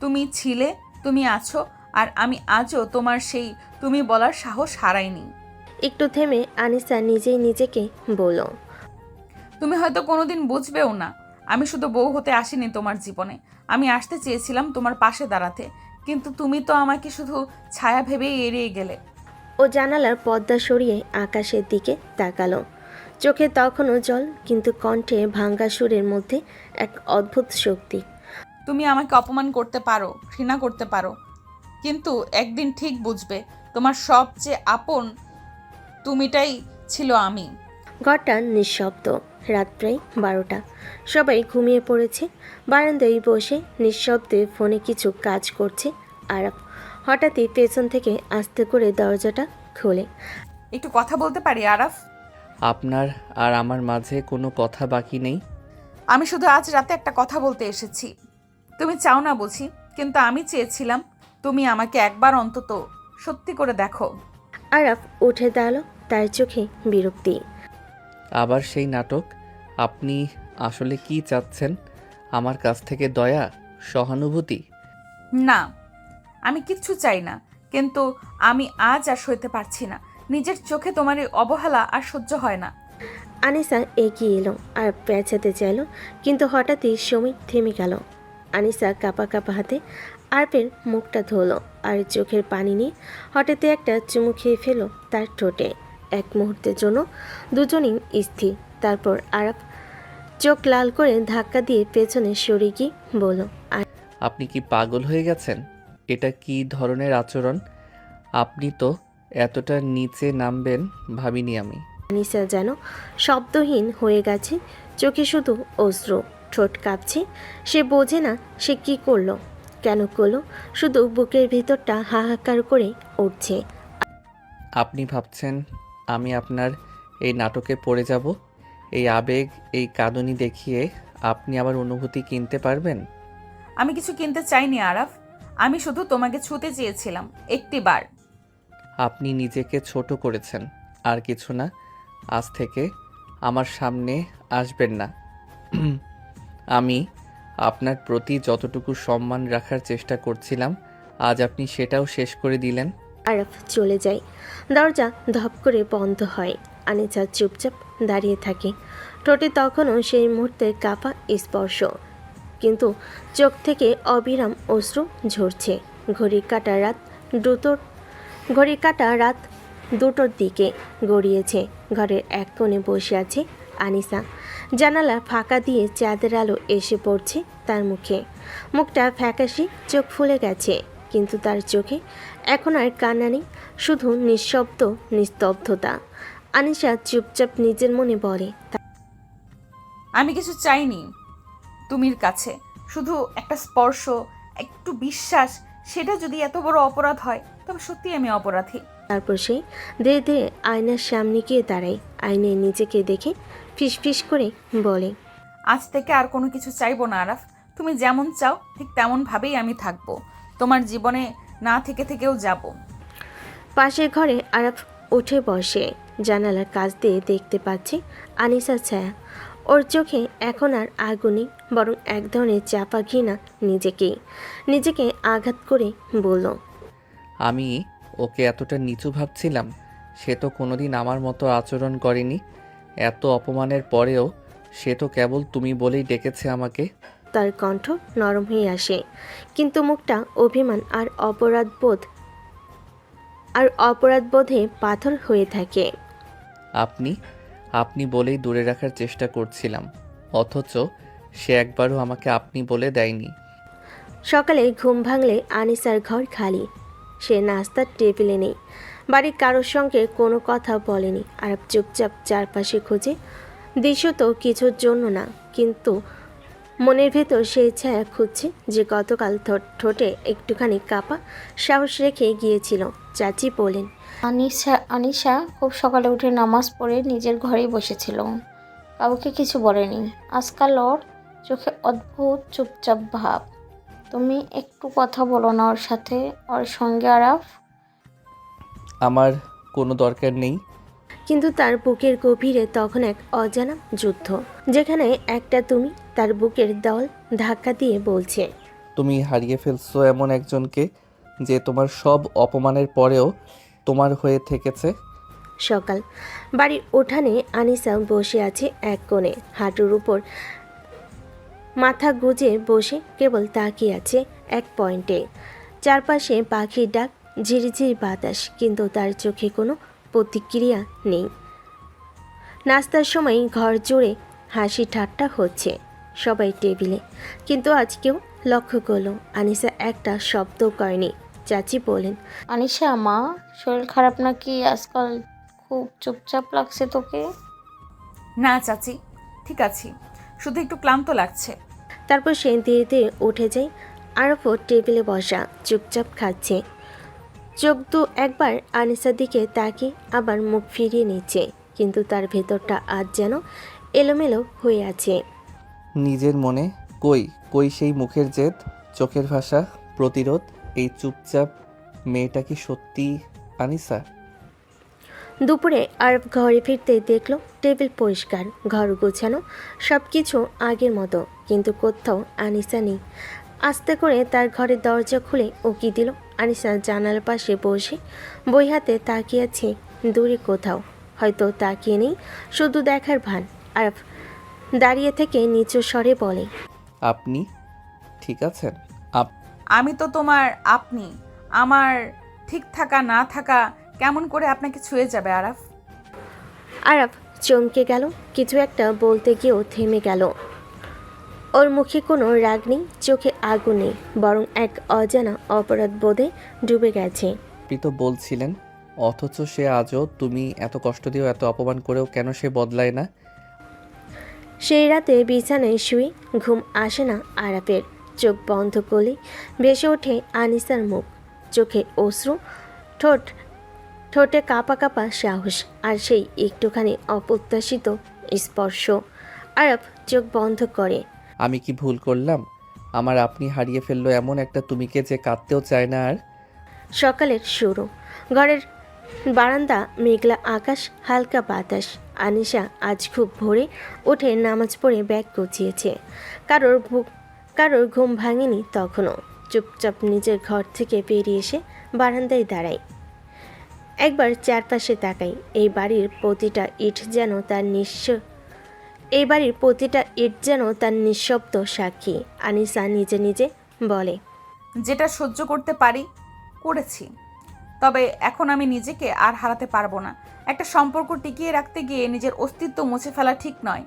তুমি ছিলে, তুমি আছো, আর আমি আজও তোমার সেই তুমি বলার সাহস হারাইনি। একটু থেমে আনিসা নিজেই নিজেকে বলল, তুমি হয়তো কোনোদিন বুঝবেও না। আমি শুধু বউ হতে আসিনি তোমার জীবনে, আমি আসতে চেয়েছিলাম তোমার পাশে দাঁড়াতে, কিন্তু তুমি তো আমাকে শুধু ছায়া ভেবেই এড়িয়ে গেলে। ও জানালার পর্দা সরিয়ে আকাশের দিকে তাকালো। চোখে তখনও জল, কিন্তু কণ্ঠে ভাঙ্গা সুরের মধ্যে এক অদ্ভুত শক্তি। তুমি আমাকে অপমান করতে পারো, ঘৃণা করতে পারো, কিন্তু একদিন ঠিক বুঝবে তোমার সবচেয়ে আপন তুমিটাই ছিল আমি। ঘরটা নিঃশব্দ। রাত প্রায় 12টা। সবাই ঘুমিয়ে পড়েছে। বারান্দায় বসে নিঃশব্দে ফোনে কিছু কাজ করছে আরাফ। হঠাৎই পেছন থেকে আস্তে করে দরজাটা খোলে। একটু কথা বলতে পারি আরাফ? আপনার আর আমার মাঝে কোনো কথা বাকি নেই। আমি শুধু আজ রাতে একটা কথা বলতে এসেছি। তুমি চাও না বুঝি, কিন্তু আমি চেয়েছিলাম তুমি আমাকে একবার অন্তত সত্যি করে দেখো। আরাফ উঠে দাঁড়ালো, তার চোখে বিরক্তি। আবার সেই নাটক? আপনি আসলে কি চাচ্ছেন আমার কাছ থেকে? দয়া, সহানুভূতি? না, আমি কিচ্ছু চাই না, কিন্তু আমি আজ আর সইতে পারছি না। নিজের চোখে তোমার এই অবহেলা আর সহ্য হয় না। আনিসা এগিয়ে এলো আর পেঁচাতে চাইল, কিন্তু হঠাৎই সময় থেমে গেল। আনিসা কাঁপা কাঁপা হাতে আরফের মুখটা ধরলো আর চোখের পানি নিয়ে হঠাৎই একটা চুমু খেয়ে ফেলো তার ঠোঁটে। এক মুহূর্তের জন্য দুজনেই স্থির। তারপর আরফ চোখ লাল করে ধাক্কা দিয়ে পেছনে সরে গিয়ে বলল, আপনি কি পাগল হয়ে গেছেন? এটা কি ধরনের আচরণ? আপনি তো এতটা নিচে নামবেন ভাবিনি আমি। আনিসা যেন শব্দহীন হয়ে গেছে, চোখে শুধু অশ্রু, ঠোঁট কাঁপছে। সে বোঝে না সে কি করলো, কেন করলো, শুধু বুকের ভিতরটা হাহাকার করে উঠছে। আপনি ভাবছেন আমি আপনার এই নাটকে পড়ে যাব? এই আবেগ, এই কাঁদুনি দেখিয়ে আপনি আবার অনুভূতি কিনতে পারবেন? আমি কিছু কিনতে চাইনি আরাফ, আমি শুধু তোমাকে ছুঁতে চেয়েছিলাম একটিবার। আপনি নিজেকে ছোট করেছেন, আর কিছু না। আজ থেকে আমার সামনে আসবেন না। আমি আপনার প্রতি যতটুকু সম্মান রাখার চেষ্টা করছিলাম, আজ আপনি সেটাও শেষ করে দিলেন। আরফ চলে যায়। দরজা ধপ করে বন্ধ হয়। আনিসা চুপচাপ দাঁড়িয়ে থাকে। ঠোঁটে তখনও সেই মুহূর্তে কাঁপা স্পর্শ, কিন্তু চোখ থেকে অবিরাম অশ্রু ঝরছে। ঘড়ির কাঁটা রাত দুটোর দিকে গড়িয়েছে। ঘরের এক কোণে বসে আছে আনিসা। জানালা ফাঁকা দিয়ে চাঁদের আলো এসে পড়ছে তার মুখে। মুখটা ফ্যাকাশে, চোখ ফুলে গেছে, কিন্তু তার চোখে এখন আর কান্না নেই, শুধু নিস্তব্ধতা। আনিসা চুপচাপ নিজের মনে বলে, আমি কিছু চাইনি তুমির কাছে, শুধু একটা স্পর্শ, একটু বিশ্বাস। সেটা যদি এত বড় অপরাধ হয় তবে সত্যি আমি অপরাধী। তারপর সে ধীরে ধীরে আয়নার সামনে গিয়ে দাঁড়ায়। আয়নায় নিজেকে দেখে ফিসফিস করে বলে, আজ থেকে আর কোনো কিছু চাইবো না আরাফ। তুমি যেমন চাও ঠিক তেমনভাবেই আমি থাকবো, তোমার জীবনে না থেকে থেকেও যাব। পাশের ঘরে আরাফ উঠে বসে। জানালার কাছ দিয়ে দেখতে পাচ্ছে আনিসার ছায়া। ওর চোখে এখন আর আগুনে, বরং এক ধরনের চাপা ঘৃণা। নিজেকে আঘাত করে বলল, আমি ওকে এতটা নিচু ভাবছিলাম। সে তো কোনোদিন আমার মতো আচরণ করেনি। এত অপমানের পরেও সে তো কেবল তুমি বলেই ডেকেছে আমাকে। তার কণ্ঠ নরম হয়ে আসে, কিন্তু মুখটা অভিমান আর অপরাধবোধে পাথর হয়ে থাকে। আপনি বলেই দূরে রাখার চেষ্টা করছিলাম, অথচ সে একবারও আমাকে আপনি বলে দেয়নি। সকালে ঘুম ভাঙলে আনিসার ঘর খালি। সে নাস্তার টেবিলে নেই। বাড়ির কারোর সঙ্গে কোনো কথা বলেনি। আর চুপচাপ চারপাশে খোঁজে, দৃশ্যত কিছুর জন্য না, কিন্তু মনের ভেতর সেই ছায়া খুঁজছে যে গতকাল ঠোঁটে একটুখানি কাপা সাহস রেখে গিয়েছিল। চাচি বলেন, আনিশা খুব সকালে উঠে নামাজ পড়ে নিজের ঘরেই বসেছিল, কাউকে কিছু বলেনি। আজকাল ওর চোখে অদ্ভুত চুপচাপ ভাব। তুমি একটু কথা বলো না ওর সাথে, ওর সঙ্গে আরাফ। আমার কোনো দরকার নেই। কিন্তু তার বুকের গভীরে তখন এক অজানা যুদ্ধ, যেখানে একটা তুমি তার বুকের দল ধাক্কা দিয়ে বলছে, তুমি হারিয়ে ফেলছো এমন একজনকে যে তোমার সব অপমানের পরেও তোমার হয়ে থেকেছে। সকাল। বাড়ির উঠানে আনিসা বসে আছে এক কোণে, হাঁটুর উপর মাথা গুজে বসে কেবল তাকিয়ে আছে এক পয়েন্টে। চারপাশে পাখির ডাক, ঝিরিঝিরি বাতাস, কিন্তু তার চোখে কোনো প্রতিক্রিয়া নেই। নাস্তার সময় ঘর জুড়ে হাসি ঠাট্টা হচ্ছে, সবাই টেবিলে, কিন্তু আজ কেউ লক্ষ্য করলো আনিসা একটা শব্দ করেনি। চাচি বলেন, আনিশা মা, শরীর খারাপ নাকি? আজকাল খুব চুপচাপ লাগছে তোকে। না চাচি, ঠিক আছি, শুধু একটু ক্লান্ত লাগছে। তারপর সে ধীরে ধীরে উঠে যায়। আরফও টেবিলে বসা, চুপচাপ খাচ্ছে। চোখ দু একবার আনিসার দিকে তাকিয়ে আবার মুখ ফিরিয়ে নিচ্ছে, কিন্তু তার ভেতরটা আজ যেন এলোমেলো হয়ে আছে। নিজের মনে কই সেই মুখের জেদ, চোখের ভাষা, প্রতিরোধ। এই চুপচাপ মেয়েটা কি সত্যি আনিসা? দুপুরে আরব ঘরে ফিরতে দেখলো টেবিল পরিষ্কার, ঘর গোছানো, সব কিছু আগের মতো, কিন্তু কোথাও আনিসা নেই। আস্তে করে তার ঘরের দরজা খুলে উকি দিল। আনিসা জানালার পাশে বসে বই হাতে তাকিয়ে আছে দূরে কোথাও, হয়তো তাকিয়ে নেই, শুধু দেখার ভান। আরব দাঁড়িয়ে থেকে নিচু স্বরে বলে, আপনি ঠিক আছেন? আমি তো তোমার আপনি। আমার ঠিক থাকা না থাকা কেমন করে আপনাকে ছুঁয়ে যাবে আরাফ? আরব চমকে গেল, কিছু একটা বলতে গিয়েও থেমে গেল। ওর মুখে কোনো রাগ নেই, চোখে আগুন নেই, বরং এক অজানা অপরাধ বোধে ডুবে গেছে। আপনি তো বলছিলেন, অথচ সে আজও তুমি এত কষ্ট দিয়েও এত অপমান করেও কেন সে বদলায় না? সেই রাতে বিছানায় শুয়ে ঘুম আসে না আরাফের। চোখ বন্ধ করলে ভেসে ওঠে আনিসার মুখ, চোখে অশ্রু, ঠোঁটে কাঁপা কাঁপা সাহস, আর সেই একটুখানি অপ্রত্যাশিত স্পর্শ। আরব চোখ বন্ধ করে। আমি কি ভুল করলাম? আমার আপনি হারিয়ে ফেললো এমন একটা তুমিকে যে কাঁদতেও চায় না আর। সকালের শুরু। ঘরের বারান্দা, মেঘলা আকাশ, হালকা বাতাস। আনিশা আজ খুব ভোরে উঠে নামাজ পড়ে ব্যাগ গুছিয়েছে। কারোর ঘুম ভাঙেনি তখনও। চুপচাপ নিজের ঘর থেকে বেরিয়ে এসে বারান্দায় দাঁড়ায়। একবার চারপাশে তাকাই। এই বাড়ির প্রতিটা ইট যেন তার নিঃশব্দ সাক্ষী। আনিসা নিজে নিজে বলে, যেটা সহ্য করতে পারি করেছি, তবে এখন আমি নিজেকে আর হারাতে পারবো না। একটা সম্পর্ক টিকিয়ে রাখতে গিয়ে নিজের অস্তিত্ব মুছে ফেলা ঠিক নয়।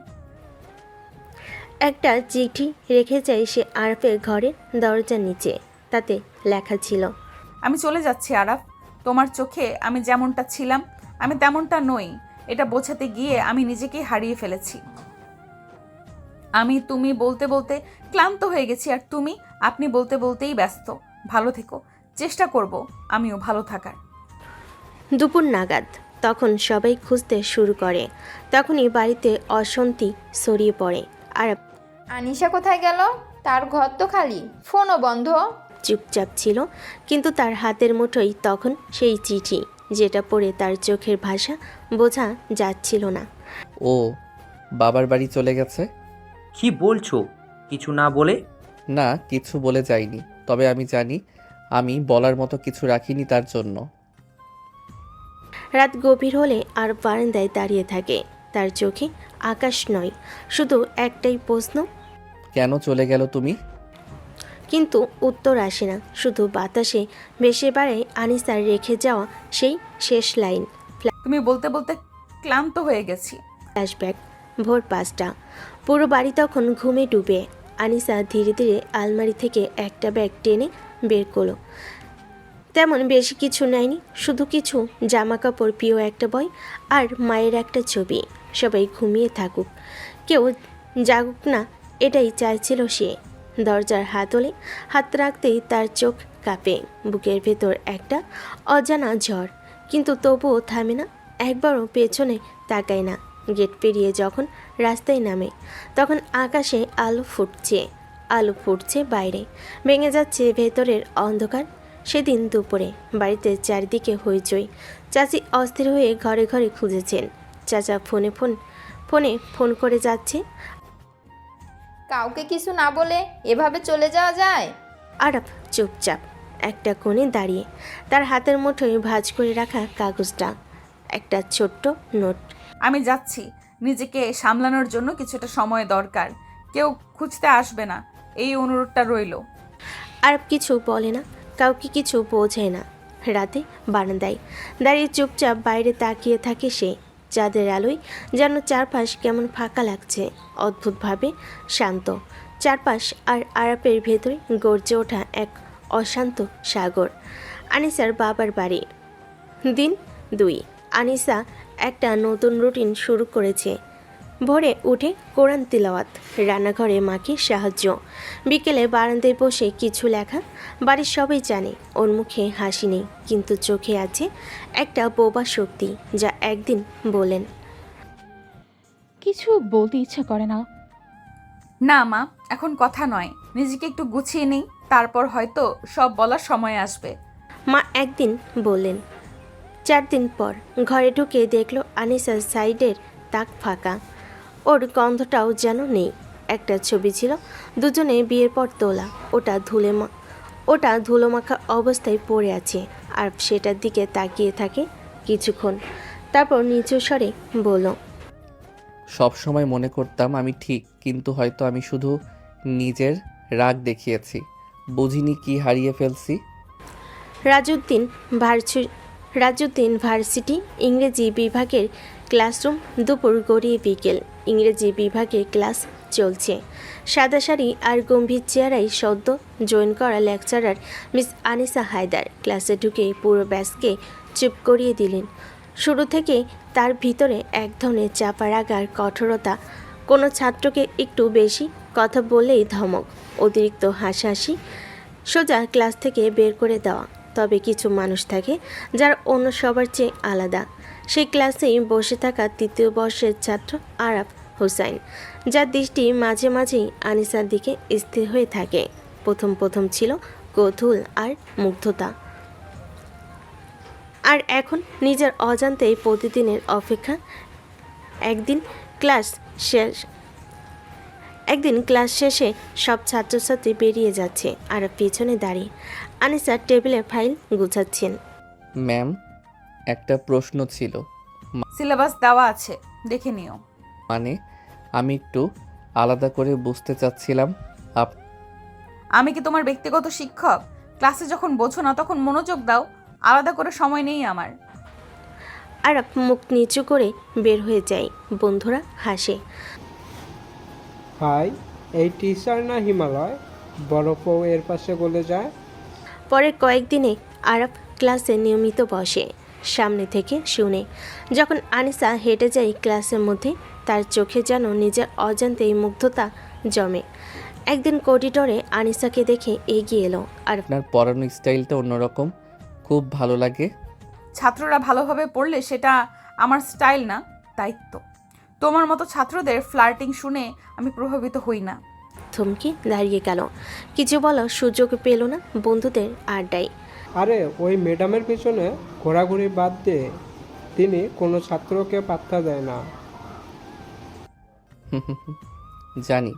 একটা চিঠি রেখে যায় সে আরফের ঘরের দরজার নিচে। তাতে লেখা ছিল, আমি চলে যাচ্ছি আরাফ। তোমার চোখে আমি যেমনটা ছিলাম আমি তেমনটা নই, এটা বোঝাতে গিয়ে আমি নিজেকেই হারিয়ে ফেলেছি। আমি তুমি বলতে বলতে ক্লান্ত হয়ে গেছি, আর আপনি বলতে বলতেই ব্যস্ত। ভালো থেকো, চেষ্টা করব আমিও ভালো থাকার। দুপুর নাগাদ তখন সবাই খুঁজতে শুরু করে। তখনই বাড়িতে অশান্তি ছড়িয়ে পড়ে। আর আনিশা কোথায় গেল? তার ঘর তো খালি, ফোনও বন্ধ। চুপচাপ ছিল, কিন্তু তার হাতের মুঠোয় তখন সেই চিঠি, যেটা পড়ে তার চোখের ভাষা বোঝা যাচ্ছিল না। ও বাবার বাড়ি চলে গেছে? কি বলছো কিছু না বলে? না, কিছু বলে যায়নি, তবে আমি জানি আমি বলার মতো কিছু রাখিনি তার জন্য। রাত গভীর হলে আর বারান্দায় দাঁড়িয়ে থাকে। তার চোখে আকাশ নয়, শুধু একটাই প্রশ্ন, কেন চলে গেল তুমি? কিন্তু উত্তর আসে না। শুধু বাতাসে ভেসে বেড়ায় আনিসার রেখে যাওয়া সেই শেষ লাইন। তুমি বলতে বলতে ক্লান্ত হয়ে গেছি। ফ্ল্যাশব্যাক, ভোর 5টা। পুরো বাড়ি তখন ঘুমে ডুবে। আনিসা ধীরে ধীরে আলমারি থেকে একটা ব্যাগ টেনে বের করলো। তেমন বেশি কিছু নেয়নি, শুধু কিছু জামা কাপড়, প্রিয় একটা বই আর মায়ের একটা ছবি। সবাই ঘুমিয়ে থাকুক, কেউ জাগুক না, এটাই চাইছিল সে। দরজার হাতলে হাত রাখতেই তার চোখ কাঁপে। বুকের ভেতর একটা অজানা ঝড়, কিন্তু তবুও থামে না, একবারও পেছনে তাকায় না। গেট পেরিয়ে যখন রাস্তায় নামে, তখন আকাশে আলো ফুটছে বাইরে, ভেঙে যাচ্ছে ভেতরের অন্ধকার। সেদিন দুপুরে বাড়িতে চারিদিকে হইচই। চাচি অস্থির হয়ে ঘরে ঘরে খুঁজেছেন। চাচা ফোনে ফোন করে যাচ্ছে। কাউকে কিছু না বলে এভাবে চলে যাওয়া যায়? আরাফ চুপচাপ একটা কোণে দাঁড়িয়ে, তার হাতের মুঠোয় ভাঁজ করে রাখা কাগজটা, একটা ছোট্ট নোট। আমি যাচ্ছি, নিজেকে সামলানোর জন্য কিছুটা সময় দরকার। কেউ খুঁজতে আসবে না, এই অনুরোধটা রইল। আরাফ কিছু বলে না, কাউকে কিছু বোঝায় না। রাতে বারান্দায় দাঁড়িয়ে চুপচাপ বাইরে তাকিয়ে থাকে সে। চাঁদের আলোয় যেন চারপাশ কেমন ফাঁকা লাগছে, অদ্ভুতভাবে শান্ত চারপাশ। আর আরাফের ভেতরে গর্জে ওঠা এক অশান্ত সাগর। আনিসার বাবার বাড়ি। দিন 2। আনিসা একটা নতুন রুটিন শুরু করেছে। ভোরে উঠে কোরআন তিলাওয়াত, রান্নাঘরে মাকে সাহায্য, বিকেলে বারান্দায় বসে কিছু লেখা। বাড়ির সবাই জানে ওর মুখে হাসি নেই, কিন্তু চোখে আছে একটা বোবা শক্তি, যা একদিন বলেন, কিছু বলতে ইচ্ছা করে না। না মা, এখন কথা নয়, নিজেকে একটু গুছিয়ে নেই, তারপর হয়তো সব বলার সময় আসবে। মা একদিন বললেন। 4 দিন পর ঘরে ঢুকে দেখলো আনিসার সাইডের তাক ফাঁকা, ওর গন্ধটাও যেন নেই। একটা ছবি ছিল, দুজনে বিয়ের পর তোলা। ওটা ধুলোমাখা অবস্থায় পড়ে আছে। আর সেটার দিকে তাকিয়ে থাকে কিছুক্ষণ, তারপর নিচু স্বরে বলল, সব সময় মনে করতাম আমি ঠিক, কিন্তু হয়তো আমি শুধু নিজের রাগ দেখিয়েছি, বুঝিনি কি হারিয়ে ফেলছি। রাজউদ্দিন ভার্সিটি ইংরেজি বিভাগের ক্লাসরুম। দুপুর গড়িয়ে বিকেল। ইংরেজি বিভাগের ক্লাস চলছে। সাদা শাড়ি আর গম্ভীর চেহারায় সদ্য জয়েন করা লেকচারার মিস আনিসা হায়দার ক্লাসে ঢুকে পুরো ব্যাচকে চুপ করিয়ে দিলেন। শুরু থেকে তার ভিতরে এক ধরনের চাপা রাগ আর কঠোরতা। কোনো ছাত্রকে একটু বেশি কথা বললেই ধমক, অতিরিক্ত হাসাহাসি, সোজা ক্লাস থেকে বের করে দেওয়া। তবে কিছু মানুষ থাকে যারা অন্য সবার চেয়ে আলাদা। সেই ক্লাসেই বসে থাকা 3য় বর্ষের ছাত্র আরাফ হোসাইন, যার দৃষ্টি মাঝে মাঝেই আনিসার দিকে স্থির হয়ে থাকে। প্রথম ছিল কৌতূহল আর মুগ্ধতা, আর এখন নিজের অজান্তেই প্রতিদিনের অপেক্ষা। একদিন ক্লাস শেষে সব ছাত্রছাত্রী বেরিয়ে যাচ্ছে, আর পিছনে দাঁড়িয়ে আনিসা টেবিলে ফাইল গুছাচ্ছেন। ম্যাম, একটা প্রশ্ন ছিল। সিলেবাস দেওয়া আছে, দেখে নিও। মানে আমি একটু আলাদা করে বুঝতে চাচ্ছিলাম। আমি কি তোমার ব্যক্তিগত শিক্ষক? ক্লাসে যখন বোঝো না তখন মনোযোগ দাও, আলাদা করে সময় নেই আমার। আর মুখ নিচু করে বের হয়ে যায়। বন্ধুরা হাসে। ভাই, এই টিচার না হিমালয়? বরফও এর পাশে গলে যায়। পরের কয়েকদিনে আরাফ ক্লাসে নিয়মিত বসে, সামনে থেকে শুনে। যখন আনিসা হেঁটে যায় ক্লাসের মধ্যে, তার চোখে যেন নিজের অজান্তেই মুগ্ধতা জমে। একদিন করিডোরে আনিসাকে দেখে এগিয়ে এলো আর আপনার পড়ানো স্টাইলটা অন্যরকম, খুব ভালো লাগে। ছাত্ররা ভালোভাবে পড়লে সেটা আমার স্টাইল না, দায়িত্ব। তোমার মতো ছাত্রদের ফ্লার্টিং শুনে আমি প্রভাবিত হই না। থমকে দাঁড়িয়ে গেল, কিছু বলার সুযোগ পেল না বন্ধুদের আড্ডায়। আরে ওই ম্যাডামের পিছনে ঘোরাঘুরি বাদ দিয়ে তিনি কোনো ছাত্রকে পাত্তা দেয় না। জানি,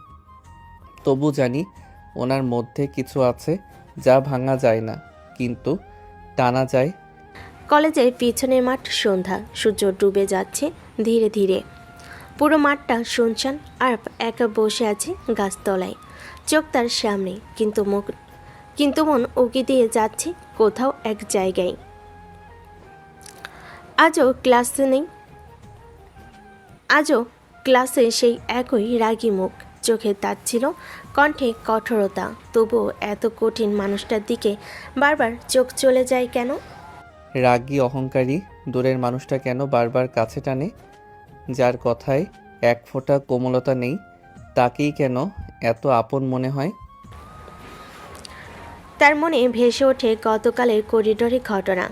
তবু জানি ওনার মধ্যে কিছু আছে যা ভাঙা যায় না, কিন্তু টানা যায়। কলেজের পিছনের মাঠ, সন্ধ্যা, সূর্য ডুবে যাচ্ছে ধীরে ধীরে। পুরো মাঠটা শুনশান। আর একা বসে আছে গাছতলায়, চোখ তার সামনে, কিন্তু মন উকি দিয়ে যাচ্ছে কোথাও এক জায়গায়। আজও ক্লাসে সেই একই রাগী মুখ, চোখে তার ছিল, কণ্ঠে কঠোরতা। তবুও এত কঠিন মানুষটার দিকে বারবার চোখ চলে যায় কেন? রাগী, অহংকারী দূরের মানুষটা কেন বারবার কাছে টানে? যার কথায় এক ফোঁটা কোমলতা নেই, তাকেই কেন এত আপন মনে হয়? তার মনে ভেসে ওঠে গতকালের করিডোরে ঘটনা,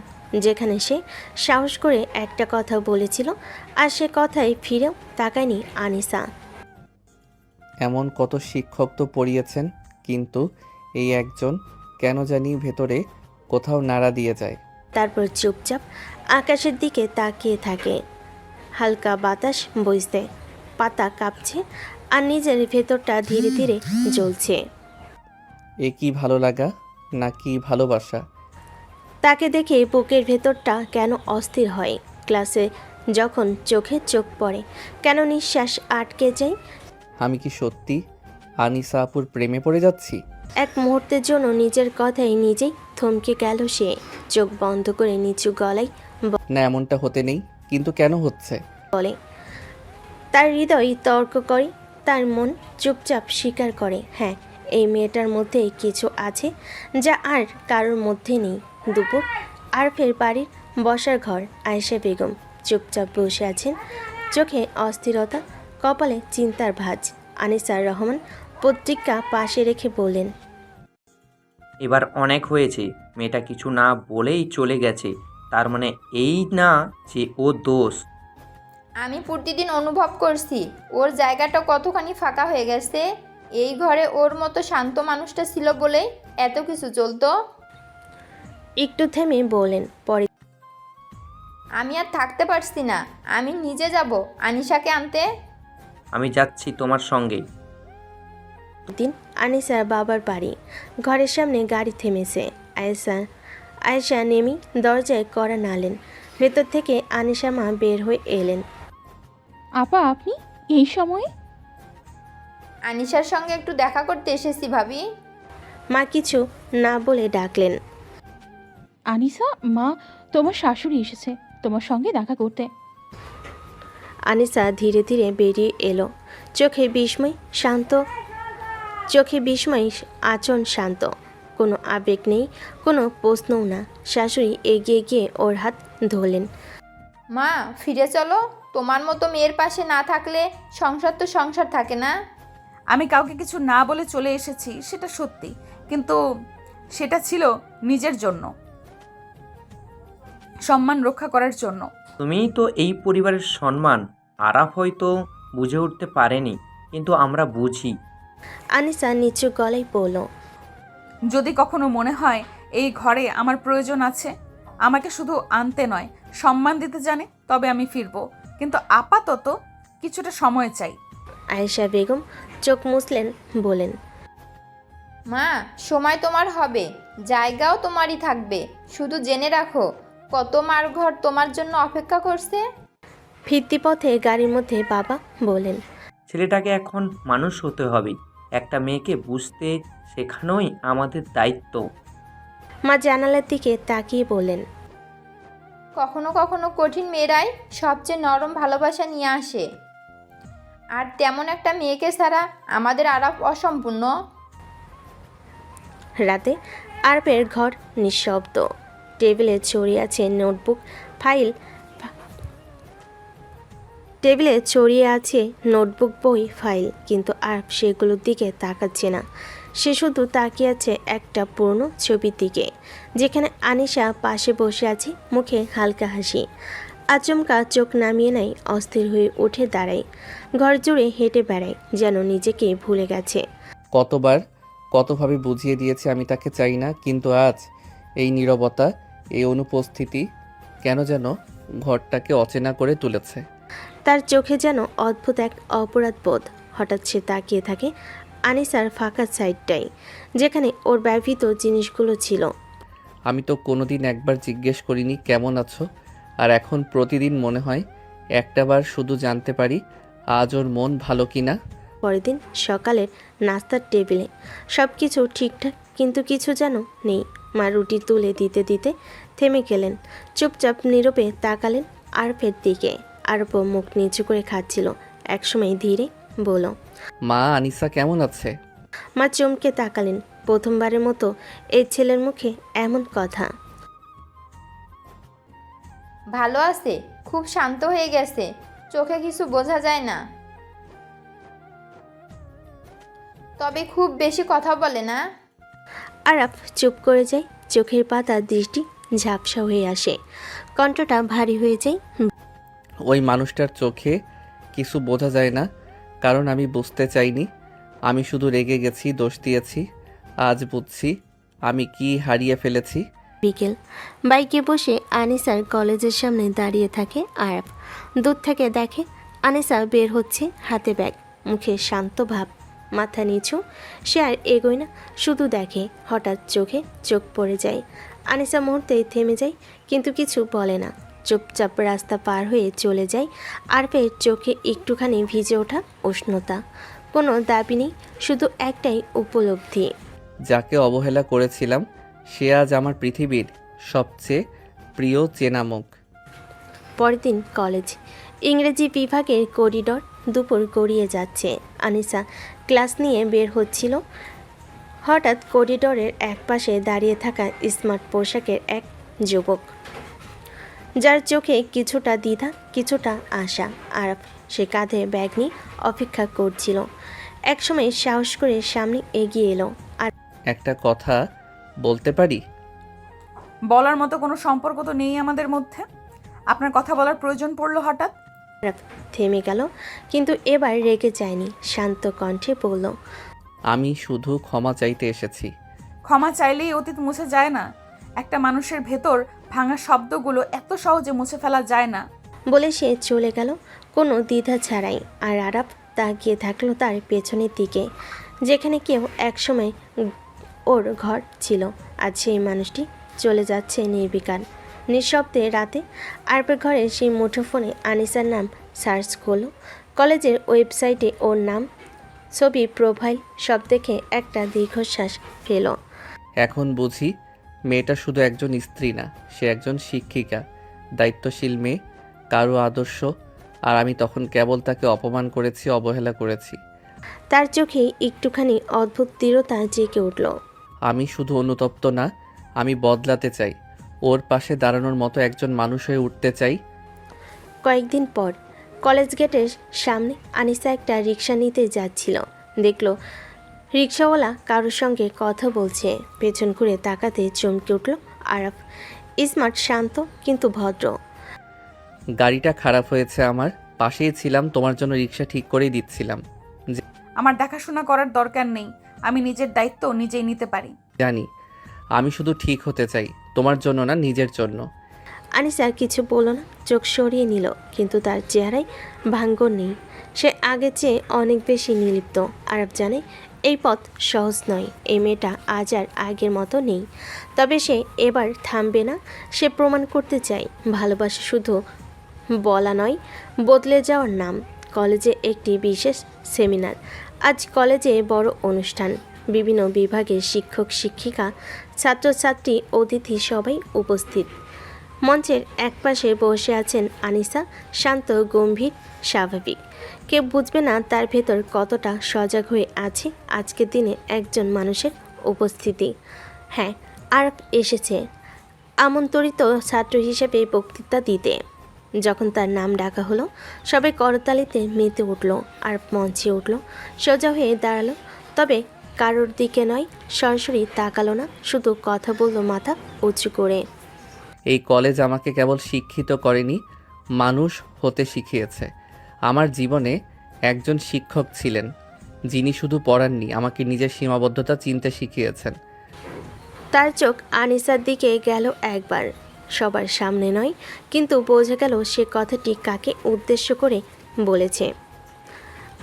যেখানে সে সাহস করে একটা কথা বলেছিল, আর সে কথায় ফিরেও তাকায়নি আনিসা। এমন কত শিক্ষক তো পড়িয়েছেন, কিন্তু এই একজন কেন জানি ভেতরে কোথাও নাড়া দিয়ে যায়। তারপর চুপচাপ আকাশের দিকে তাকিয়ে থাকে। হালকা বাতাস বইছে, পাতা কাঁপছে, আর নিজের ভেতরটা ধীরে ধীরে জ্বলছে। এ কি ভালো লাগা নাকি ভালোবাসা? তাকে দেখে বুকের ভেতরটা কেন অস্থির হয়। ক্লাসে যখন চোখে চোখ পড়ে, কেন নিঃশ্বাস আটকে যায়। আমি কি সত্যি আনিসা আপুর প্রেমে পড়ে যাচ্ছি? এক মুহূর্তের জন্য নিজের কথাই নিজেই থমকে গেল সে। চোখ বন্ধ করে নিচু গলায় না, এমনটা হতে নেই, কিন্তু কেন হচ্ছে? বলে। তার হৃদয় তর্ক করে, তার মন চুপচাপ স্বীকার করে, হ্যাঁ, এই মেয়েটার মধ্যে কিছু আছে যা আর কারোর মধ্যে নেই। দুপুর, আরফের বাড়ির বসার ঘর। আয়েশা বেগম চুপচাপ বসে আছেন, চোখে অস্থিরতা, কপালে চিন্তার ভাঁজ। আনিসার রহমান পত্রিকা পাশে রেখে বললেন, এবার অনেক হয়েছে। মেয়েটা কিছু না বলেই চলে গেছে, তার মানে এই না যে ও দোষ। আমি প্রতিদিন অনুভব করছি ওর জায়গাটা কতখানি ফাঁকা হয়ে গেছে। এই ঘরে ওর মতো শান্ত মানুষটা ছিল বলেই এত কিছু চলতো। একটু থেমে বললেন, পরে আমি আর থাকতে পারছি না, আমি নিজে যাব আনিশাকে আনতে। আমি যাচ্ছি তোমার সঙ্গেই। দিন আনিসার বাবার বাড়ি। ঘরের সামনে গাড়ি থেমেছে। আয়েশা নেমি দরজায় কড়া নাড়লেন। ভেতর থেকে আনিসা মা বের হয়ে এলেন। আপা, আপনি এই সময়ে? আনিশার সঙ্গে একটু দেখা করতে এসেছি ভাবি। মা কিছু না বলে ডাকলেন, আনিসা মা, তোমার শাশুড়ি এসেছে তোমার সঙ্গে দেখা করতে। আনিসা ধীরে ধীরে বেরিয়ে এলো, চোখে বিস্ময়, আচরণ শান্ত, কোনো আবেগ নেই, কোনো প্রশ্নও না। শাশুড়ি এগিয়ে গিয়ে ওর হাত ধরলেন। মা, ফিরে চলো। তোমার মতো মেয়ের পাশে না থাকলে সংসার তো সংসার থাকে না। আমি কাউকে কিছু না বলে চলে এসেছি, সেটা সত্যি, কিন্তু সেটা ছিল নিজের জন্য, সম্মান রক্ষা করার জন্য। তুমিই তো এই পরিবারের সম্মান। আরাফ হয়তো বুঝে উঠতে পারেনি, কিন্তু আমরা বুঝি। আনিসা নিচু গলায় বলল, যদি কখনো মনে হয় এই ঘরে আমার প্রয়োজন আছে, আমাকে শুধু আনতে নয়, সম্মান দিতে জানে, তবে আমি ফিরবো, কিন্তু আপাতত কিছুটা সময় চাই। আয়েশা বেগম চোখ মুছলেন, বলেন, মা, সময় তোমার হবে, জায়গাও তোমারই থাকবে। শুধু জেনে রাখো, কত মার ঘর তোমার জন্য অপেক্ষা করছে। ফিরতি পথে গাড়ির মধ্যে বাবা বলেন, ছেলেটাকে এখন মানুষ হতে হবে, একটা মেয়েকে বুঝতে শেখানোই আমাদের দায়িত্ব। মা জানালার দিকে তাকিয়ে বলেন, কখনো কখনো কঠিন মেয়েরাই সবচেয়ে নরম ভালোবাসা নিয়ে আসে, আর তেমন একটা মেয়েকে ছাড়া আমাদের আরাপ অসম্পূর্ণ। রাতে আরবের ঘর নিঃশব্দ। টেবিলে ছড়িয়ে আছে নোটবুক, ফাইল। টেবিলে ছড়িয়ে আছে নোটবুক, বই, ফাইল, কিন্তু আরব সেগুলোর দিকে তাকাচ্ছে না। সে শুধু তাকিয়ে আছে একটা পুরনো ছবির দিকে, যেখানে আনিশা পাশে বসে আছে, মুখে হালকা হাসি। আচমকা চোখ নামিয়ে নেয়, অস্থির হয়ে উঠে দাঁড়ায়, ঘর জুড়ে হেঁটে বেড়ায়, যেন নিজেকে ভুলে গেছে। কতভাবে বুঝিয়ে দিয়েছি আমি তাকে চাই না, কিন্তু আজ এই নীরবতা, এই অনুপস্থিতি কেন যেন ঘরটাকে অচেনা করে তুলেছে। তার চোখে যেন অদ্ভুত এক অপরাধ বোধ। হঠাৎ সে তাকিয়ে থাকে আনিসার ফাঁকা সাইডটাই, যেখানে ওর ব্যবহৃত জিনিসগুলো ছিল। আমি তো কোনোদিন একবার জিজ্ঞেস করিনি কেমন আছো, আর এখন প্রতিদিন মনে হয় একটাবার শুধু জানতে পারি আজ ওর মন ভালো কি না। পরের দিন সকালের নাস্তার টেবিলে সব কিছু ঠিকঠাক, কিন্তু কিছু যেন নেই। মা রুটি তুলে দিতে দিতে থেমে গেলেন, চুপচাপ নীরবে তাকালেন আরফের দিকে। আরফও মুখ নিচু করে খাচ্ছিল। একসময় ধীরে বলল, মা, আনিসা কেমন আছে? মা চমকে তাকালেন, প্রথমবারের মতো এই ছেলের মুখে এমন কথা। ভালো আছে, খুব শান্ত হয়ে গেছে, চোখে কিছু বোঝা যায় না, তবে খুব বেশি কথা বলে না। আরাফ চুপ করে যায়, চোখের পাতা দৃষ্টি ঝাপসা হয়ে আসে, কণ্ঠটা ভারী হয়ে যায়। ওই মানুষটার চোখে কিছু বোঝা যায় না, কারণ আমি বুঝতে চাইনি। আমি শুধু রেগে গেছি, দোষ দিয়েছি। আজ বুঝছি আমি কি হারিয়ে ফেলেছি। বিকেল, বাইকে বসে আনিসার কলেজের সামনে দাঁড়িয়ে থাকে আরাফ। দূর থেকে দেখে আনিসা বের হচ্ছে, হাতে ব্যাগ, মুখে শান্ত ভাব, মাথা নিচু। সে আর এগোয় না, শুধু দেখে। হঠাৎ চোখে চোখ পড়ে যায়। আনিসা মুহূর্তেই থেমে যায়, কিন্তু কিছু বলে না, চুপচাপ রাস্তা পার হয়ে চলে যায়। আরফের চোখে একটুখানি ভিজে ওঠা উষ্ণতা, কোনো দাবি নেই, শুধু একটাই উপলব্ধি। যাকে অবহেলা করেছিলাম সে আজ আমার পৃথিবীর সবচেয়ে প্রিয় চেনা মুখ। পরের দিন কলেজ, ইংরেজি বিভাগের করিডর। দুপুর গড়িয়ে যাচ্ছে, আনিসা ক্লাস নিয়ে বের হচ্ছিল। হঠাৎ করিডরের একপাশে দাঁড়িয়ে থাকা স্মার্ট পোশাকের এক যুবক, যার চোখে কিছুটা দ্বিধা, কিছুটা আশা। আরাফ সে কাঁধে ব্যাগ নিয়ে অপেক্ষা করছিল। একসময় সাহস করে সামনে এগিয়ে এলো। আর একটা কথা বলতে পারি? বলার মতো কোনো সম্পর্ক তো নেই আমাদের মধ্যে, আপনার কথা বলার প্রয়োজন পড়লো হঠাৎ। আরাফ থেমে গেল, কিন্তু এবার রেগে যায়নি, শান্ত কণ্ঠে বলল, আমি শুধু ক্ষমা চাইতে এসেছি। ক্ষমা চাইলেই অতীত মুছে যায় না। একটা মানুষের ভেতর ভাঙা শব্দগুলো এত সহজে মুছে ফেলা যায় না। বলে সে চলে গেল কোনো দ্বিধা ছাড়াই। আর আরাফ তাকিয়ে থাকলো তার পেছনের দিকে, যেখানে কেউ একসময় ওর ঘর ছিল। আজ সেই মানুষটি চলে যাচ্ছে নির্বিকার, নিঃশব্দে। রাতে আরফের ঘরে সেই মুঠোফোনে আনিসার নাম সার্চ করলো। কলেজের ওয়েবসাইটে ওর নাম, ছবি, প্রোফাইল সব দেখে একটা দীর্ঘশ্বাস ফেল। এখন বুঝি মেয়েটা শুধু একজন স্ত্রী না, সে একজন শিক্ষিকা, দায়িত্বশীল মেয়ে, কারো আদর্শ। আর আমি তখন কেবল তাকে অপমান করেছি, অবহেলা করেছি। তার চোখে একটুখানি অদ্ভুত দৃঢ়তা জেগে উঠল। আমি শুধু অনুতপ্ত না, আমি বদলাতে চাই। ওর পাশে দাঁড়ানোর মতো একজন মানুষ হয়ে উঠতে চাই। কয়েকদিন পর কলেজ গেটের সামনে আনিসা একটা রিক্সা নিতে যাচ্ছিল। দেখলো রিক্সাওয়ালা কারোর সঙ্গে কথা বলছে। পেছন ঘুরে তাকাতে চমকে উঠল আরাফ। স্মার্ট, শান্ত, কিন্তু ভদ্র। গাড়িটা খারাপ হয়েছে, আমার পাশেই ছিলাম, তোমার জন্য রিক্সা ঠিক করেই দিচ্ছিলাম। আমার দেখাশোনা করার দরকার নেই, আমি নিজের দায়িত্ব নিজেই নিতে পারি। জানি, আমি শুধু ঠিক হতে চাই, তোমার জন্য না, নিজের জন্য। আনিসা কিছু বলল না, চোখ সরিয়ে নিল, কিন্তু তার চেহারায় ভাঙ্গন নেই। সে আগের চেয়ে অনেক বেশি নির্লিপ্ত। আরাফ জানে এই পথ সহজ নয়, এই মেয়েটা আজ আর আগের মতো নেই। তবে সে এবার থামবে না। সে প্রমাণ করতে চায় ভালোবাসা শুধু বলা নয়, বদলে যাওয়ার নাম। কলেজে একটি বিশেষ সেমিনার। আজ কলেজে বড় অনুষ্ঠান। বিভিন্ন বিভাগের শিক্ষক, শিক্ষিকা, ছাত্রছাত্রী, অতিথি সবাই উপস্থিত। মঞ্চের একপাশে বসে আছেন আনিসা, শান্ত, গম্ভীর, স্বাভাবিক। কেউ বুঝবে না তার ভেতর কতটা সজাগ হয়ে আছে আজকের দিনে একজন মানুষের উপস্থিতি। হ্যাঁ, আরাফ এসেছে আমন্ত্রিত ছাত্র হিসেবে বক্তৃতা দিতে। যখন তার নাম ডাকা হলো সবাই করতালিতে মেতে উঠল আর মঞ্চে উঠল, সোজা হয়ে দাঁড়ালো, তবে কারোর দিকে নয়, সরাসরি তাকালো না, শুধু কথা বলল মাথা উঁচু করে। এই কলেজ আমাকে কেবল শিক্ষিত করেনি, মানুষ হতে শিখিয়েছে। আমার জীবনে একজন শিক্ষক ছিলেন যিনি শুধু পড়াননি, আমাকে নিজের সীমাবদ্ধতা চিনতে শিখিয়েছেন। তার চোখ আনিসার দিকে গেল একবার, সবার সামনে নয়, কিন্তু বোঝা গেল সে কথাটি কাকে উদ্দেশ্য করে বলেছে।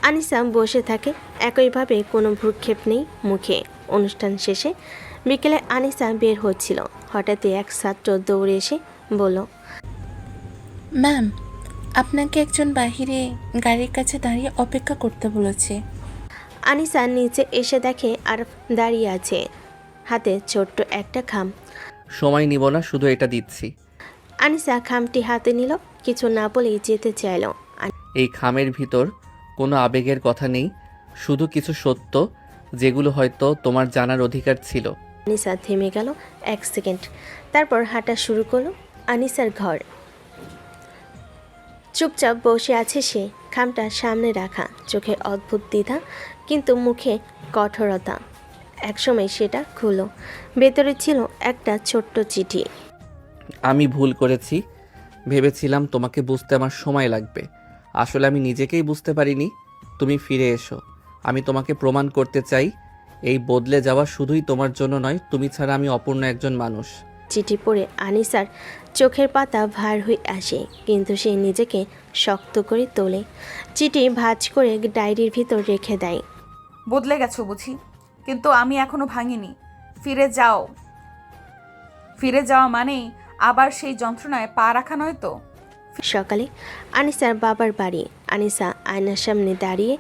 আনিসা বসে থাকে একইভাবে, কোনো ভ্রুক্ষেপ নেই মুখে। অনুষ্ঠান শেষে বিকেলে আনিসা বের হচ্ছিল, হঠাৎই এক ছাত্র দৌড়ে এসে বলল, ম্যাম, আপনাকে একজন বাহিরে গাড়ির কাছে দাঁড়িয়ে অপেক্ষা করতে বলেছে। আনিসা নিচে এসে দেখে আরফ দাঁড়িয়ে আছে, হাতে ছোট্ট একটা খাম। সময় নিব না, শুধু এটা দিচ্ছি। আনিসা খামটি হাতে নিল, কিছু না বলেই যেতে চাইল। এই খামের ভিতর কোনো আবেগের কথা নেই, শুধু কিছু সত্য যেগুলো হয়তো তোমার জানার অধিকার ছিল। আনিসা থেমে গেল এক সেকেন্ড, তারপর হাঁটা শুরু করলো আনিসার ঘর। চুপচাপ বসে আছে সে, খামটা সামনে রাখা, চোখে অদ্ভুত দ্বিধা কিন্তু মুখে কঠোরতা। একসময় সেটা খুলো, ভেতরে ছিল একটা ছোট্ট চিঠি। আমি ভুল করেছি, ভেবেছিলাম তোমাকে বুঝতে আমার সময় লাগবে, আসলে আমি নিজেকেই বুঝতে পারিনি। তুমি ফিরে এসো, আমি তোমাকে প্রমাণ করতে চাই এই বদলে যাওয়া শুধুই তোমার জন্য নয়, তুমি ছাড়া আমি অপূর্ণ একজন মানুষ। চিঠি পড়ে আনিসার চোখের পাতা ভার হয়ে আসে, কিন্তু সে নিজেকে শক্ত করে তোলে। চিঠি ভাঁজ করে ডায়েরির ভিতর রেখে দেয়। বদলে গেছো বুঝি, কিন্তু আমি এখনো ভাঙিনি। ফিরে যাওয়া মানেই আবার সেই যন্ত্রণায় পা রাখা নয় তো। সকালে আনিসার বাবার বাড়ি। আনিসা আয়নার সামনে দাঁড়িয়ে,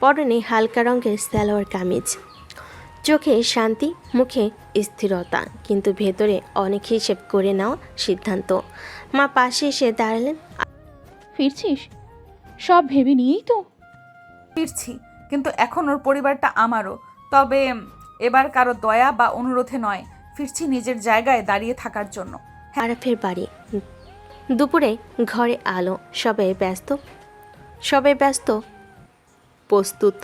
পরনে হালকা রঙের সালোয়ার কামিজ, চোখে শান্তি, মুখে স্থিরতা, কিন্তু ভেতরে অনেক হিসেব করে নেওয়া সিদ্ধান্ত। মা পাশে এসে দাঁড়ালেন। ফিরছিস? সব ভেবে নিয়েই তো। ফিরছি, কিন্তু এখন ওর পরিবারটা আমারও। তবে এবার কারো দয়া বা অনুরোধে নয়, ফিরছি নিজের জায়গায় দাঁড়িয়ে থাকার জন্য। আরাফের বাড়ি। দুপুরে ঘরে আলো, সবাই ব্যস্ত, প্রস্তুত।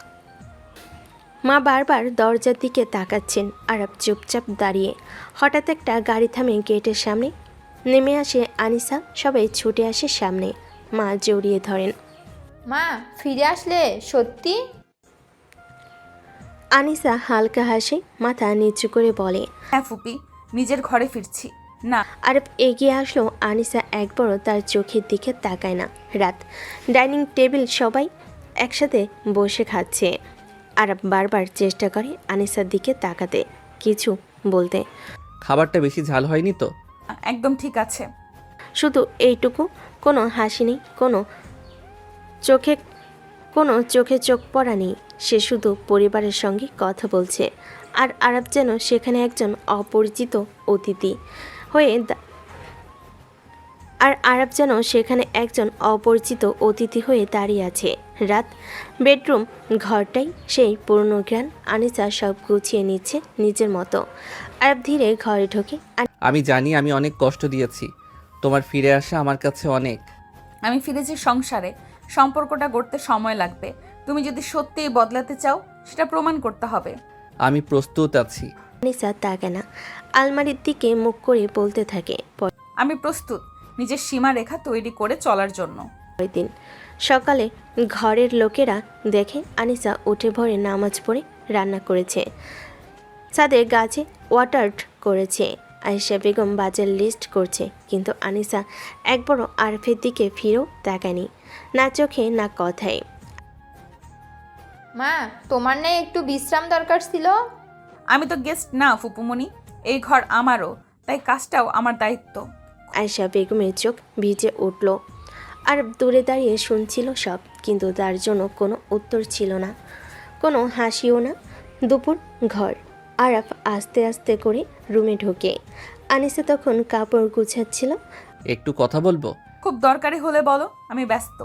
মা বারবার দরজার দিকে তাকাচ্ছেন, আরাফ চুপচাপ দাঁড়িয়ে। হঠাৎ একটা গাড়ি থামে গেটের সামনে, নেমে আসে আনিসা, সবাই ছুটে আসে সামনে। মা জড়িয়ে ধরেন। মা, ফিরে আসলে সত্যি? আনিসা হালকা হাসে, মাথা নিচু করে বলে, হ্যাঁ ফুপি, নিজের ঘরে ফিরছি। না। আরব এগিয়ে আসলো। আনিসা একবারও তার চোখের দিকে তাকায় না। রাত, ডাইনিং টেবিল, সবাই একসাথে বসে খাচ্ছে। আরব বারবার চেষ্টা করে আনিসার দিকে তাকাতে, কিছু বলতে। খাবারটা বেশি ঝাল হয়নি তো? একদম ঠিক আছে। শুধু এইটুকু, কোনো হাসি নেই, কোনো চোখে চোখ পড়া নেই। সে শুধু পরিবারের সঙ্গে কথা বলছে, আর আরব যেন সেখানে একজন অপরিচিত অতিথি হয়ে দাঁড়িয়ে আছে। রাত, বেডরুম ঘরটাই সেই পুরনো গ্রান। আনিসা সব গুছিয়ে নিচ্ছে নিজের মতো। আরব ধীরে ঘরে ঢোকে। আমি জানি আমি অনেক কষ্ট দিয়েছি, তোমার ফিরে আসা আমার কাছে অনেক। আমি ফিরেছি সংসারে, সম্পর্কটা গড়তে সময় লাগবে। তুমি যদি সত্যিই বদলাতে চাও, সেটা প্রমাণ করতে হবে। আমি প্রস্তুত আছি। আনিসা তাকায় না, আলমারির দিকে মুখ করে বলতে থাকে, আমি প্রস্তুত নিজের সীমারেখা তৈরি করে চলার জন্য। পরের দিন সকালে ঘরের লোকেরা দেখে আনিসা উঠে ভরে নামাজ পড়ে রান্না করেছে, ছাদে গাছে ওয়াটার করেছে। আয়েশা বেগম বাজার লিস্ট করছে, কিন্তু আনিসা একবারও আরফের দিকে ফিরেও তাকায়নি, না চোখে না কথায়। মা, তোমার না একটু বিশ্রাম দরকার ছিল? আমি তো গেস্ট না ফুপুমণি, এই ঘর আমারও, তাই কাজটাও আমার দায়িত্ব। আয়েশা বেগমের চোখ ভিজে উঠল। আর দূরে দাঁড়িয়ে শুনছিল সব, কিন্তু তার জন্য কোনো উত্তর ছিল না, কোনো হাসিও না। দুপুর, ঘর। আরাফ আস্তে আস্তে করে রুমে ঢোকে। আনিসা তখন কাপড় গুছাচ্ছিল। একটু কথা বলবো? খুব দরকারি হলে বলো, আমি ব্যস্ত।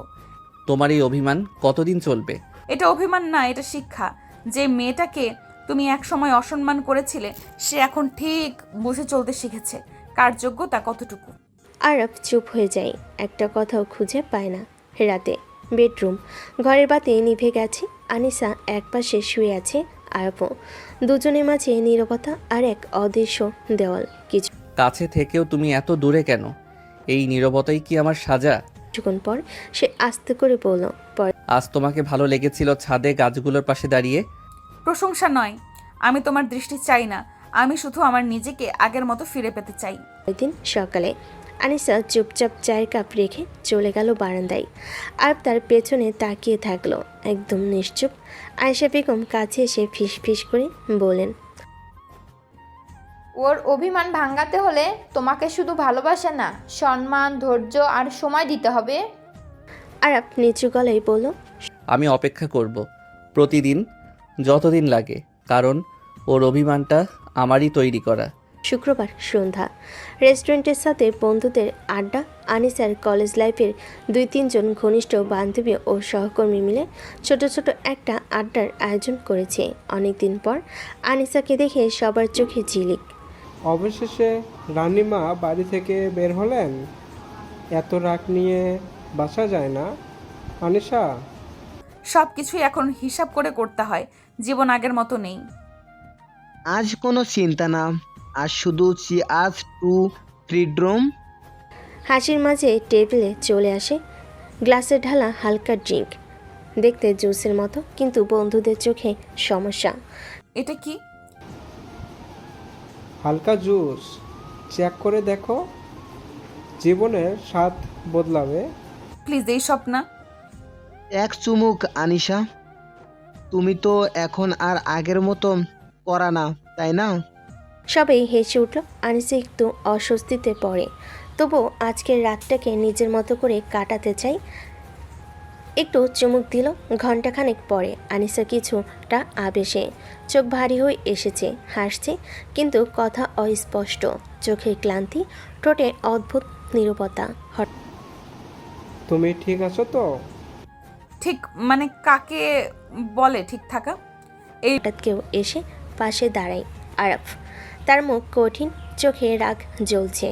তোমার এই অভিমান কতদিন চলবে? এটা অভিমান না, এটা শিক্ষা। যে মেয়েটাকে তুমি এক সময় অসম্মান করেছিলে, সে এখন ঠিক বুঝে চলতে শিখেছে কার যোগ্যতা কতটুকু। আরব চুপ হয়ে যায়, একটা কথাও খুঁজে পায় না। রাতে বেডরুম, ঘরের বাতি নিভে গেছে। আনিসা একপাশে শুয়ে আছে, আরবও। দুজনের মাঝে নীরবতা আর এক অদৃশ্য দেওয়াল। কাছে থেকেও তুমি এত দূরে কেন? এই নীরবতাই কি আমার সাজা? কিছুক্ষণ পর সে আস্তে করে বলল, আজ তোমাকে ভালো লেগেছিল ছাদে গাছগুলোর পাশে দাঁড়িয়ে? প্রশংসা নয়, আমি তোমার দৃষ্টি চাই না, আমি শুধু আমার নিজেকে আগের মতো ফিরে পেতে চাই। ওই দিন সকালে আনিসা চুপচাপ চায়ের কাপ রেখে চলে গেল বারান্দায়। আর তার পেছনে তাকিয়ে থাকলো, একদম নিশ্চুপ। আয়েশা বেগম কাছে এসে ফিস ফিস করে বলেন, ওর অভিমান ভাঙাতে হলে তোমাকে শুধু ভালোবাসা না, সম্মান, ধৈর্য আর সময় দিতে হবে। আরব নিচু গলায় বলল, আমি অপেক্ষা করব প্রতিদিন, যতদিন লাগে, কারণ ওর অভিমানটা আমারই তৈরি করা। শুক্রবার সন্ধ্যা, রেস্টুরেন্টের সাথে বন্ধুদের আড্ডা। আনিসার কলেজ লাইফের 2-3 জন ঘনিষ্ঠ বান্ধবী ও সহকর্মী মিলে ছোট ছোট একটা আড্ডার আয়োজন করেছে। অনেকদিন পর আনিসাকে দেখে সবার চোখে ঝিলিক। অবশেষে রানিমা বাড়ি থেকে বের হলেন। এত রাগ নিয়ে বাসা যায় না আনিশা? সব কিছুই এখন হিসাব করে করতে হয়, জীবন আগের মতো নেই। আজ কোনো চিন্তা না, আজ শুধু আজ টু ফ্রিডম। হাসির মাঝে টেবিলে চলে আসে গ্লাসে ঢালা হালকা ড্রিঙ্ক, দেখতে জুসের মতো, কিন্তু বন্ধুদের চোখে সমস্যা। এটা কি? হালকা জুস, চেক করে দেখো, জীবনের স্বাদ বদলাবে। প্লিজ এইসব না। এক চুমুক আনিশা, তুমি তো এখন আর আগের মতো করা না, তাই না? সবাই হেসে উঠল। আনিসা একটু অস্বস্তিতে পড়ে, তবুও আজকের রাতটাকে নিজের মতো করে কাটাতে চাই। একটু চুমুক দিল। ঘণ্টাখানেক পরে আনিসা কিছুটা আবেশে, চোখ ভারী হয়ে এসেছে, হাসছে, কিন্তু কথা অস্পষ্ট, চোখে ক্লান্তি, ঠোঁটে অদ্ভুত নীরবতা। তুমি ঠিক আছো তো? ঠিক মানে কাকে বলে ঠিক থাকা? হঠাৎ কেউ এসে পাশে দাঁড়ায় আরব, তার মুখ কঠিন, চোখে রাগ জ্বলছে।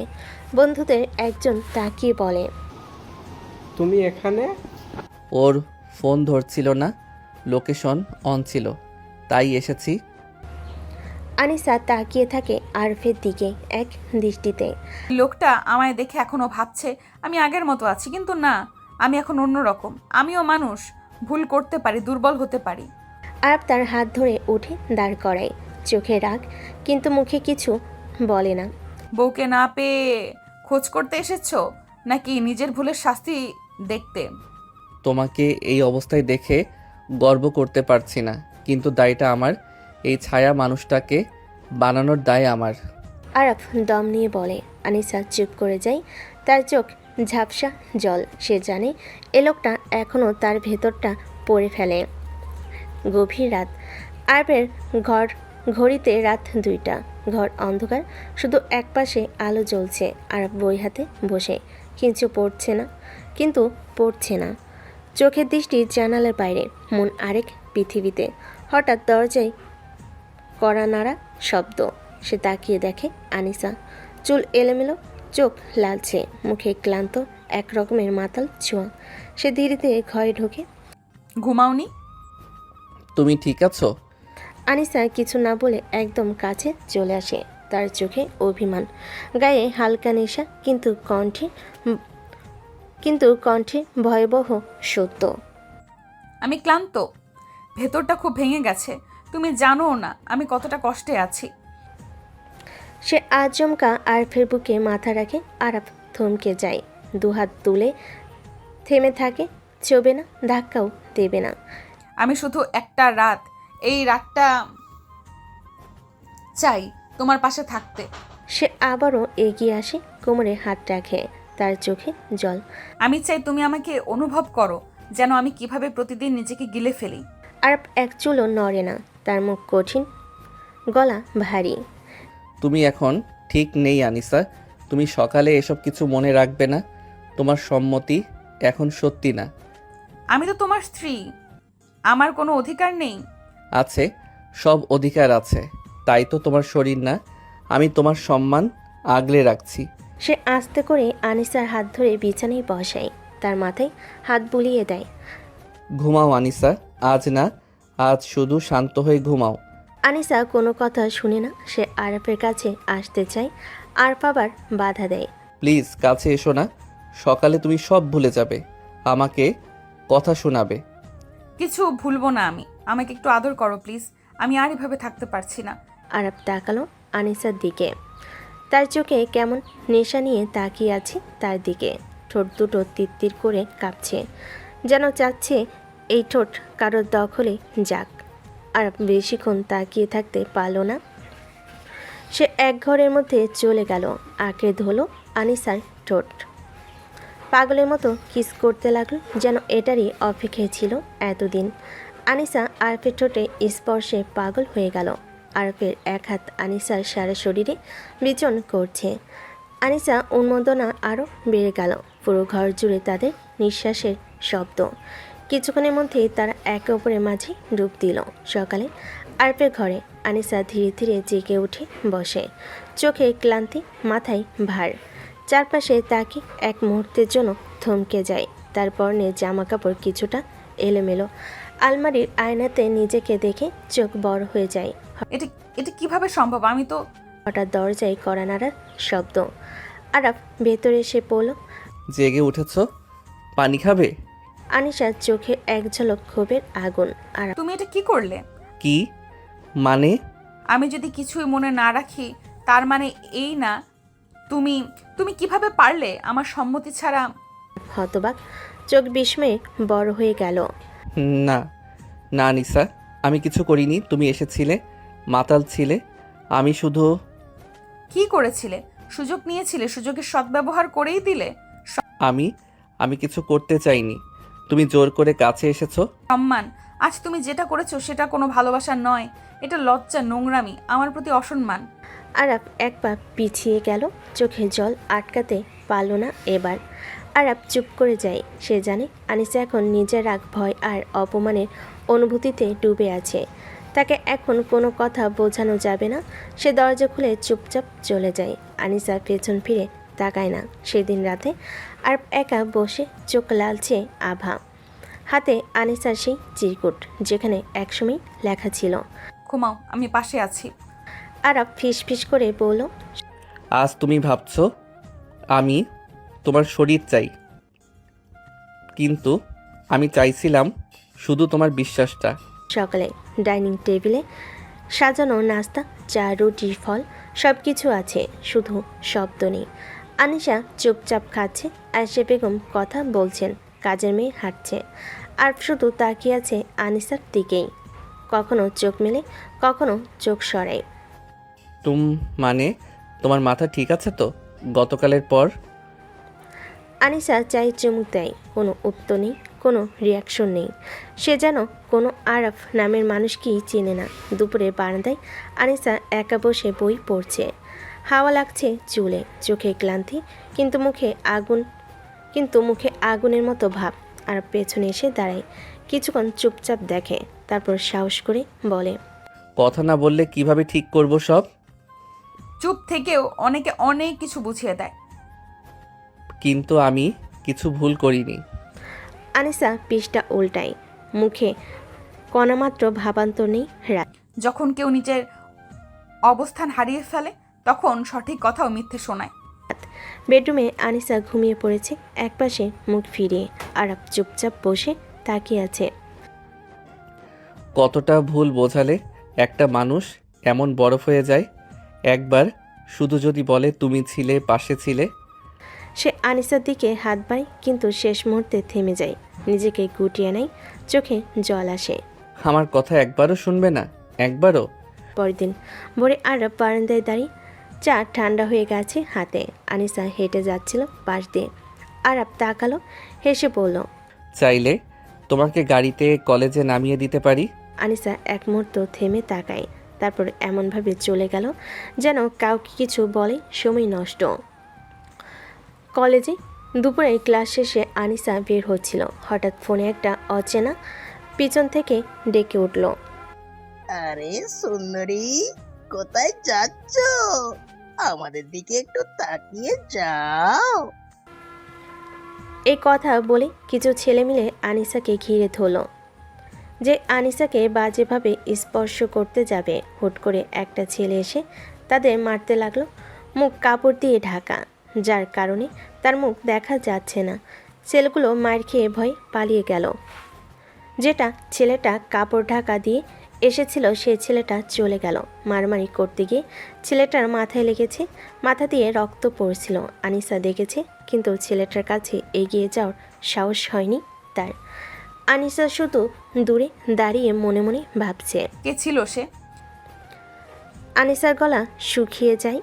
বন্ধুদের একজন তাকিয়ে বলে, তুমি এখানে? ওর ফোন ধরছিল না, লোকেশন অন ছিল, তাই এসেছি। আনিসা তাকিয়ে থাকে আরফের দিকে এক দৃষ্টিতে। লোকটা আমায় দেখে এখনো ভাবছে আমি আগের মতো আছি, কিন্তু না, আমি এখন অন্যরকম। আমিও মানুষ, ভুল করতে পারি, দুর্বল হতে পারি। আরব তার হাত ধরে উঠে দাঁড় করায়, চোখে রাগ, কিন্তু মুখে কিছু বলে না। বউকে না পেয়ে খোঁজ করতে এসেছো, নাকি নিজের ভুলের শাস্তি দেখতে? তোমাকে এই অবস্থায় দেখে গর্ব করতে পারছি না, কিন্তু দায়টা আমার। এই ছায়া মানুষটাকে বানানোর দায় আমার। আরব দম নিয়ে বলে। আনিসা চুপ করে যায়, তার চোখ ঝাপসা জল। সে জানে এ লোকটা এখনও তার ভেতরটা পড়ে ফেলে। গভীর রাত, আরবের ঘড়িতে রাত 2টা। ঘর অন্ধকার, শুধু একপাশে আলো জ্বলছে। আরব বই হাতে বসে, কিন্তু পড়ছে না। চোখের দৃষ্টি জানালার বাইরে, মন আরেক পৃথিবীতে। হঠাৎ দরজায় কড়া নাড়া শব্দ। সে তাকিয়ে দেখে আনিসা, চুল এলোমেলো, চোখ লালচে, মুখে ক্লান্ত, এক রকমের মাতাল ছোঁয়া। সে ধীরে ধীরে ঘরে ঢোকে। ঘুমাওনি? তুমি ঠিক আছো? আনিসা কিছু না বলে একদম কাছে চলে আসে। তার চোখে অভিমান, গায়ে হালকা নেশা, কিন্তু কণ্ঠে ভয়াবহ সত্য। আমি ক্লান্ত, ভেতরটা খুব ভেঙে গেছে। তুমি জানো না আমি কতটা কষ্টে আছি। সে আচমকা আরফের বুকে মাথা রাখে। আরব থমকে যায়, দুহাত তুলে থেমে থাকে, চোবে না, ধাক্কাও দেবে না। আমি শুধু একটা রাত, এই রাতটা চাই তোমার পাশে থাকতে। সে আবারও এগিয়ে আসে, কোমরে হাত রাখে, তার চোখে জল। আমি চাই তুমি আমাকে অনুভব করো, যেন আমি কিভাবে প্রতিদিন নিজেকে গিলে ফেলি। আরব এক চুলও নড়ে না, তার মুখ কঠিন, গলা ভারী। তুমি এখন ঠিক নেই আনিসা, তুমি সকালে এসব কিছু মনে রাখবে না। তোমার সম্মতি এখন সত্যি না। আমি তো তোমার স্ত্রী, আমার কোনো অধিকার নেই? আছে, সব অধিকার আছে, তাই তো তোমার শরীর না। আমি তোমার সম্মান আগলে রাখছি। সে আস্তে করে আনিসার হাত ধরে বিছানায় বসায়, তার মাথায় হাত বুলিয়ে দেয়। ঘুমাও আনিসা, আজ না, আজ শুধু শান্ত হয়ে ঘুমাও। আনিসা কোনো কথা শুনে না। সে আরাফের কাছে আসতে চায়, আরফ আবার বাধা দেয়। প্লিজ কাছে এসো না, সকালে তুমি সব ভুলে যাবে, আমাকে কথা শোনাবে। কিছু ভুলবো না আমি, আমাকে একটু আদর করো প্লিজ, আমি আর এভাবে থাকতে পারছি না। আরাফ তাকালো আনিসার দিকে, তার চোখে কেমন নেশা নিয়ে তাকিয়ে আছে তার দিকে। ঠোঁট দুটো তিত্তির করে কাঁপছে, যেন চাচ্ছে এই ঠোঁট কারোর দখলে যাক। আরাফ বেশিক্ষণ তাকিয়ে থাকতে পারল না। সে এক ঘরের মধ্যে চলে গেল, আঁকড়ে ধরলো আনিসার ঠোঁট। পাগলের মতো কিস করতে লাগলো, যেন এটারই অপেক্ষায় ছিল এতদিন। আনিসা আরফের ঠোঁটে স্পর্শে পাগল হয়ে গেল। আরফের এক হাত আনিসার সারা শরীরে বিচরণ করছে। আনিসা উন্মোদনা আরও বেড়ে গেল। পুরো ঘর জুড়ে তাদের নিঃশ্বাসের শব্দ। কিছুক্ষণের মধ্যেই তারা একে অপরের মাঝে ডুব দিল। সকালে আরফের ঘরে আনিসা ধীরে ধীরে জেগে উঠে বসে, চোখে ক্লান্তি, মাথায় ভার। চারপাশে তাকে এক মুহূর্তের জন্য থমকে যায়। তার পরনে জামা কাপড় কিছুটা এলোমেলো। আলমারির আয়নাতে নিজেকে দেখে চোখ বড় হয়ে যায়। এটা এটা কিভাবে সম্ভব? আমি তো হঠাৎ দরজায় কড়া নাড়ার শব্দ। আরাফ ভেতরে এসে পড়ল। জেগে উঠেছ, পানি খাবে? আনিসার চোখে এক ঝলক ক্ষোভের আগুন। আরাফ, তুমি এটা কি করলে? কি মানে? আমি যদি কিছুই মনে না রাখি তার মানে এই না, তুমি তুমি কিভাবে পারলে আমার সম্মতি ছাড়া? হতবাক, চোখ বিস্ময়ে বড় হয়ে গেল। না না আনিসা, আমি কিছু করিনি, তুমি এসেছিলে, মাতাল ছিলে, আমি শুধু। কি করেছিলে? সুযোগ নিয়েছিলে, সুযোগের সদ্ব্যবহার করেই দিলে। আমি কিছু করতে চাইনি, তুমি জোর করে কাছে এসেছো। সম্মান, আজ তুমি যেটা করেছো সেটা কোনো ভালোবাসা নয়, এটা লজ্জা, নোংরামি, আমার প্রতি অসম্মান। আরাফ এক পা পিছিয়ে গেল, চোখে জল আটকাতে পারল না এবার। আরাফ চুপ করে যায়। সে জানে আনিসা এখন নিজের রাগ, ভয় আর অপমানের অনুভূতিতে ডুবে আছে। তাকে এখন কোনো কথা বোঝানো যাবে না। সে দরজা খুলে চুপচাপ চলে যায়। আনিসা পেছন ফিরে তাকায় না। সেদিন রাতে আর একা বসে চোখ লালছে আভা, হাতে আনিসার সেই চিরকুট যেখানে একসময় লেখা ছিল, ঘুমাও, আমি পাশে আছি। আরাফ ফিস ফিস করে বলল, আজ তুমি ভাবছো আমি তোমার শরীর চাই, কিন্তু আমি চাইছিলাম শুধু তোমার বিশ্বাসটা। সকালে ডাইনিং টেবিলে সাজানো নাস্তা, চা, রুটি, ফল সব কিছু আছে, শুধু শব্দ নেই। আনিসা চুপচাপ খাচ্ছে, আয়েশা বেগম কথা বলছেন, কাজের মেয়ে হাঁটছে। আর শুধু তাকিয়ে আছে আনিসার দিকেই, কখনো চোখ মেলে, কখনো চোখ সরায়। মানে তোমার মাথা ঠিক আছে তো গতকালের পর? আনিসা চাই চুমুক দেয়, কোনো উত্তর নেই, কোনো রিয়াকশন নেই। সে যেন কোনো আরাফ নামের মানুষকেই চেনে না। দুপুরে বারান্দায় আনিসা একা বসে বই পড়ছে। হাওয়া লাগছে চুলে, চোখে ক্লান্তি, কিন্তু মুখে আগুনের মতো ভাব। আর পেছনে এসে দাঁড়ায়, কিছুক্ষণ চুপচাপ দেখে, তারপর সাহস করে বলে, কথা না বললে কিভাবে ঠিক করব সব? চুপ থেকেও অনেকে অনেক কিছু বুঝিয়ে দেয়। কিন্তু আমি কিছু ভুল করিনি। আনিসা পৃষ্ঠা উল্টায়, মুখে কণামাত্র ভাবান্তর নেই। যখন কেউ নিজের অবস্থান হারিয়ে ফেলে তখন সঠিক কথাও মিথ্যে শোনায়। বেডরুমে আনিসা ঘুমিয়ে পড়েছে, একপাশে মুখ ফিরিয়ে। আরাফ চুপচাপ বসে তাকিয়ে আছে। কতটা ভুল বোঝালে একটা মানুষ এমন বরফ হয়ে যায়? একবার শুধু যদি বলে তুমি ছিলে, পাশে ছিলে। সে আনিসার দিকে হাত বাড়ায়, কিন্তু শেষ মুহূর্তে থেমে যায়, নিজেকে গুটিয়ে নেয়, চোখে জল আসে। আমার কথা একবারও শুনবে না? একবারও? পরের দিন ভোরে আরাফ বারান্দায় দাঁড়িয়ে, চা ঠান্ডা হয়ে গেছে হাতে। আনিসা হেঁটে যাচ্ছিল পাশ দিয়ে। আরাফ তাকালো, হেসে বলল, চাইলে তোমাকে গাড়িতে কলেজে নামিয়ে দিতে পারি। আনিসা এক মুহূর্ত থেমে তাকায়, তারপর এমনভাবে চলে গেল যেন কাউকে কিছু বলে সময় নষ্ট। কলেজে দুপুরে ক্লাস শেষে আনিসা বের হচ্ছিল, হঠাৎ ফোনে একটা অচেনা পিছন থেকে ডেকে উঠল, আরে সুন্দরী, কোথায় যাচ্ছ? আমাদের দিকে একটু তাকিয়ে যাও। এই কথা বলে কিছু ছেলে মিলে আনিসাকে ঘিরে ধরল। যে আনিসাকে বাজেভাবে স্পর্শ করতে যাবে, হুট করে একটা ছেলে এসে তাদের মারতে লাগলো। মুখ কাপড় দিয়ে ঢাকা, যার কারণে তার মুখ দেখা যাচ্ছে না। ছেলেগুলো মার খেয়ে ভয় পালিয়ে গেল। যেটা ছেলেটা কাপড় ঢাকা দিয়ে এসেছিল সেই ছেলেটা চলে গেল। মারামারি করতে গিয়ে ছেলেটার মাথায় লেগেছে, মাথা দিয়ে রক্ত পড়ছিল। আনিসা দেখেছে, কিন্তু ছেলেটার কাছে এগিয়ে যাওয়ার সাহস হয়নি তার। আনিসা শুধু দূরে দাঁড়িয়ে মনে মনে ভাবছে, কে ছিল সে? আনিসার গলা শুকিয়ে যায়।